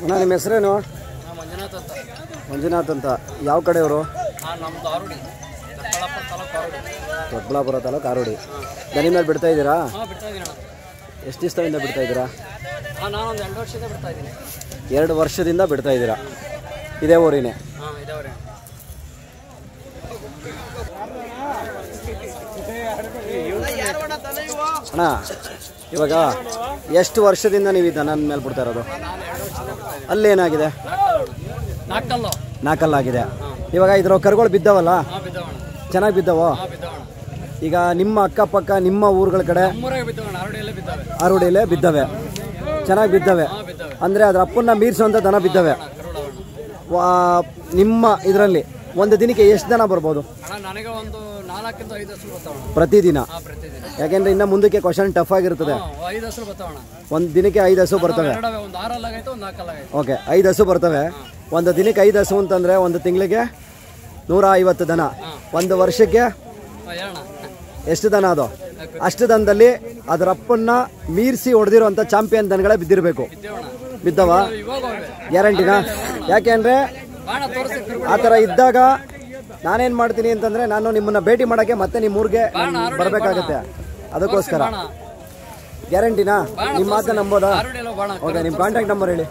ಅಣ್ಣ ನಿಮ್ಮ ಹೆಸರೇನು? ಮಂಜುನಾಥ್ ಅಂತ. ಯಾವ ಕಡೆಯವರು? ದೊಡ್ಡಬಳ್ಳಾಪುರ ತಾಲೂಕು ಆರೋಡಿ. ದನಿ ಮೇಲೆ ಬಿಡ್ತಾ ಇದ್ದೀರಾ? ಎಷ್ಟು ದಿವಸದಿಂದ ಬಿಡ್ತಾ ಇದ್ದೀರಾ? 2 ವರ್ಷದಿಂದ ಬಿಡ್ತಾ ಇದ್ದೀರಾ. ಇದೇ ಊರಿನೇ? ಅಣ್ಣ ಇವಾಗ ಎಷ್ಟು ವರ್ಷದಿಂದ ನೀವು ಈ ದನ ಮೇಲೆ ಬಿಡ್ತಾ ಇರೋದು? ಅಲ್ಲೇನಾಗಿದೆ? ನಾಲ್ಕಲ್ಲಾಗಿದೆ. ಇವಾಗ ಇದ್ರ ಕರುಗಳು ಬಿದ್ದಾವಲ್ಲ, ಚೆನ್ನಾಗಿ ಬಿದ್ದಾವೋ? ಈಗ ನಿಮ್ಮ ಅಕ್ಕಪಕ್ಕ ನಿಮ್ಮ ಊರುಗಳ ಕಡೆ ಆರೋಡಿಯಲ್ಲೇ ಬಿದ್ದಾವೆ, ಚೆನ್ನಾಗಿ ಬಿದ್ದಾವೆ. ಅಂದರೆ ಅದ್ರ ಅಪ್ಪನ್ನ ಮೀರಿಸುವಂಥ ದನ ಬಿದ್ದಾವೆ. ನಿಮ್ಮ ಇದರಲ್ಲಿ ಒಂದು ದಿನಕ್ಕೆ ಎಷ್ಟು ದನ ಬರ್ಬೋದು? ನನಗೆ ಒಂದು 4 ಇಂದ 5 ಹಸು ಬರ್ತಾವಣ ಪ್ರತಿದಿನ? ಪ್ರತಿದಿನ. ಯಾಕೆಂದ್ರೆ ಇನ್ನು ಮುಂದಕ್ಕೆ ಕ್ವಶನ್ ಟಫ್ ಆಗಿರ್ತದೆ. 5 ಹಸು ಬರ್ತಾವಣ. ಒಂದು ದಿನಕ್ಕೆ 5 ಹಸು ಬರ್ತವೆ. ಒಂದು 6 ಆಗೈತೆ, ಒಂದು 4 ಆಗೈತೆ. ಓಕೆ, 5 ಹಸು ಬರ್ತವೆ. ಒಂದು ದಿನಕ್ಕೆ 5 ಹಸು ಅಂತಂದರೆ ಒಂದು ತಿಂಗಳಿಗೆ 150 ದನ. ಒಂದು ವರ್ಷಕ್ಕೆ ಎಷ್ಟು ದನ ಅದು? ಅಷ್ಟು ದನದಲ್ಲಿ ಅದರ ಅಪ್ಪನ್ನ ಮೀರಿಸಿ ಹೊಡೆದಿರುವಂಥ ಚಾಂಪಿಯನ್ ದನಗಳೇ ಬಿದ್ದಿರಬೇಕು. ಬಿದ್ದವ? ಗ್ಯಾರಂಟಿನಾ? ಯಾಕೆಂದರೆ ಆ ಥರ ಇದ್ದಾಗ ನಾನೇನು ಮಾಡ್ತೀನಿ ಅಂತಂದರೆ, ನಾನು ನಿಮ್ಮನ್ನು ಭೇಟಿ ಮಾಡೋಕ್ಕೆ ಮತ್ತೆ ನಿಮ್ಮ ಊರಿಗೆ ಬರಬೇಕಾಗತ್ತೆ. ಅದಕ್ಕೋಸ್ಕರ ಗ್ಯಾರಂಟಿನಾ? ನಿಮ್ಮ ಮಾತನ್ನು ನಂಬೋದಾ? ಓಕೆ, ನಿಮ್ಮ ಕಾಂಟ್ಯಾಕ್ಟ್ ನಂಬರ್ ಹೇಳಿ.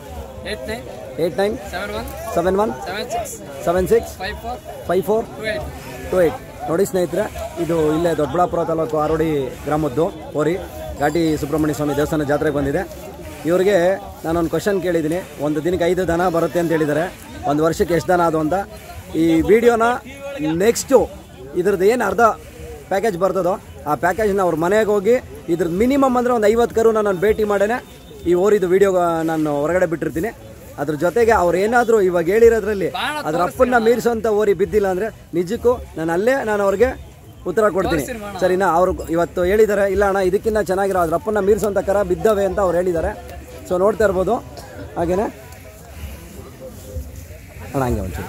8971765428. ನೋಡಿ ಸ್ನೇಹಿತರೆ, ಇದು ಇಲ್ಲೇ ದೊಡ್ಡಬಳ್ಳಾಪುರ ತಾಲೂಕು ಆರೋಡಿ ಗ್ರಾಮದ್ದು ಓರಿ ಘಾಟಿ ಸುಬ್ರಹ್ಮಣ್ಯ ಸ್ವಾಮಿ ದೇವಸ್ಥಾನ ಜಾತ್ರೆಗೆ ಬಂದಿದೆ. ಇವರಿಗೆ ನಾನೊಂದು ಕ್ವಶನ್ ಕೇಳಿದ್ದೀನಿ. ಒಂದು ದಿನಕ್ಕೆ 5 ದನ ಬರುತ್ತೆ ಅಂತ ಹೇಳಿದ್ದಾರೆ. ಒಂದು ವರ್ಷಕ್ಕೆ ಎಷ್ಟು ದನ ಅದು ಅಂತ. ಈ ವಿಡಿಯೋನ ನೆಕ್ಸ್ಟು ಇದ್ರದ್ದು ಏನು ಅರ್ಧ ಪ್ಯಾಕೇಜ್ ಬರ್ತದೋ ಆ ಪ್ಯಾಕೇಜ್ನ ಅವ್ರ ಮನೆಗೆ ಹೋಗಿ ಇದ್ರದ್ದು ಮಿನಿಮಮ್ ಅಂದರೆ ಒಂದು 50 ಕರುನ ನಾನು ಭೇಟಿ ಮಾಡೇನೆ ಈ ಓರಿದು ವಿಡಿಯೋ ನಾನು ಹೊರಗಡೆ ಬಿಟ್ಟಿರ್ತೀನಿ. ಅದ್ರ ಜೊತೆಗೆ ಅವ್ರು ಏನಾದರೂ ಇವಾಗ ಹೇಳಿರೋದ್ರಲ್ಲಿ ಅದ್ರ ಅಪ್ಪನ್ನ ಮೀರಿಸೋಂಥ ಓರಿ ಬಿದ್ದಿಲ್ಲ ಅಂದರೆ ನಿಜಕ್ಕೂ ನಾನು ಅವ್ರಿಗೆ ಉತ್ತರ ಕೊಡ್ತೀನಿ. ಸರಿನಾ? ಅವರು ಇವತ್ತು ಹೇಳಿದ್ದಾರೆ, ಇಲ್ಲ ಅಣ್ಣ ಇದಕ್ಕಿಂತ ಚೆನ್ನಾಗಿರೋ ಅದ್ರ ಅಪ್ಪನ್ನ ಮೀರಿಸೋಂಥ ಕರ ಬಿದ್ದವೆ ಅಂತ ಅವ್ರು ಹೇಳಿದ್ದಾರೆ. ಸೊ ನೋಡ್ತಾ ಇರ್ಬೋದು. ಹಾಗೇನೆ ಅಣ್ಣ ಹಂಗೆ ಒಂಚೂರು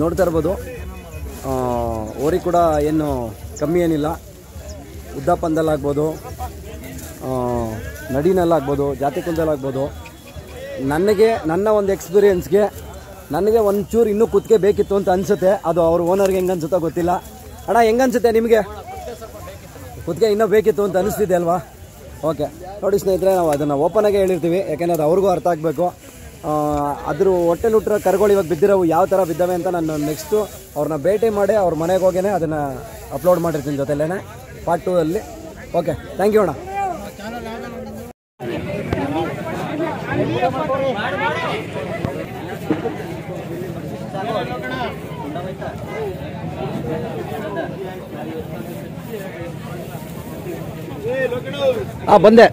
ನೋಡ್ತಾ ಇರ್ಬೋದು. ಓರಿ ಕೂಡ ಏನು ಕಮ್ಮಿ ಏನಿಲ್ಲ. ಉದ್ದಪ್ಪಂದಲ್ಲಾಗ್ಬೋದು, ನಡಿನಲ್ಲಾಗ್ಬೋದು, ಜಾತಿ ಕುಂದಲ್ಲಾಗ್ಬೋದು. ನನ್ನ ಒಂದು ಎಕ್ಸ್ಪೀರಿಯೆನ್ಸ್ಗೆ ನನಗೆ ಒಂಚೂರು ಇನ್ನೂ ಕುತ್ತಿಗೆ ಬೇಕಿತ್ತು ಅಂತ ಅನಿಸುತ್ತೆ. ಅದು ಅವ್ರ ಓನರ್ಗೆ ಹೆಂಗೆ ಅನ್ಸುತ್ತೋ ಗೊತ್ತಿಲ್ಲ. ಅಣ್ಣ ಹೆಂಗೆ ಅನಿಸುತ್ತೆ ನಿಮಗೆ? ಕುತ್ತಿಗೆ ಇನ್ನೂ ಬೇಕಿತ್ತು ಅಂತ ಅನಿಸ್ತಿದೆ ಅಲ್ವಾ? ಓಕೆ, ನೋಡಿ ಸ್ನೇಹಿತರೆ, ನಾವು ಅದನ್ನು ಓಪನಾಗೆ ಹೇಳಿರ್ತೀವಿ. ಯಾಕೆಂದರೆ ಅದು ಅವ್ರಿಗೂ ಅರ್ಥ ಆಗಬೇಕು. ಅದ್ರ ಹೊಟ್ಟೆಲಿ ಹುಟ್ಟಿರೋ ಕರುಗಳು ಇವಾಗ ಬಿದ್ದಿರೋವು ಯಾವ ಥರ ಬಿದ್ದಾವೆ ಅಂತ ನಾನು ನೆಕ್ಸ್ಟು ಅವ್ರನ್ನ ಭೇಟಿ ಮಾಡಿ ಅವ್ರ ಮನೆಗೆ ಹೋಗೇನೆ ಅದನ್ನು ಅಪ್ಲೋಡ್ ಮಾಡಿರ್ತೀನಿ ಜೊತೆಲೇ ಪಾರ್ಟ್ 2 ಅಲ್ಲಿ. ಓಕೆ, ಥ್ಯಾಂಕ್ ಯು ಅಣ್ಣ. ಬಂದೆ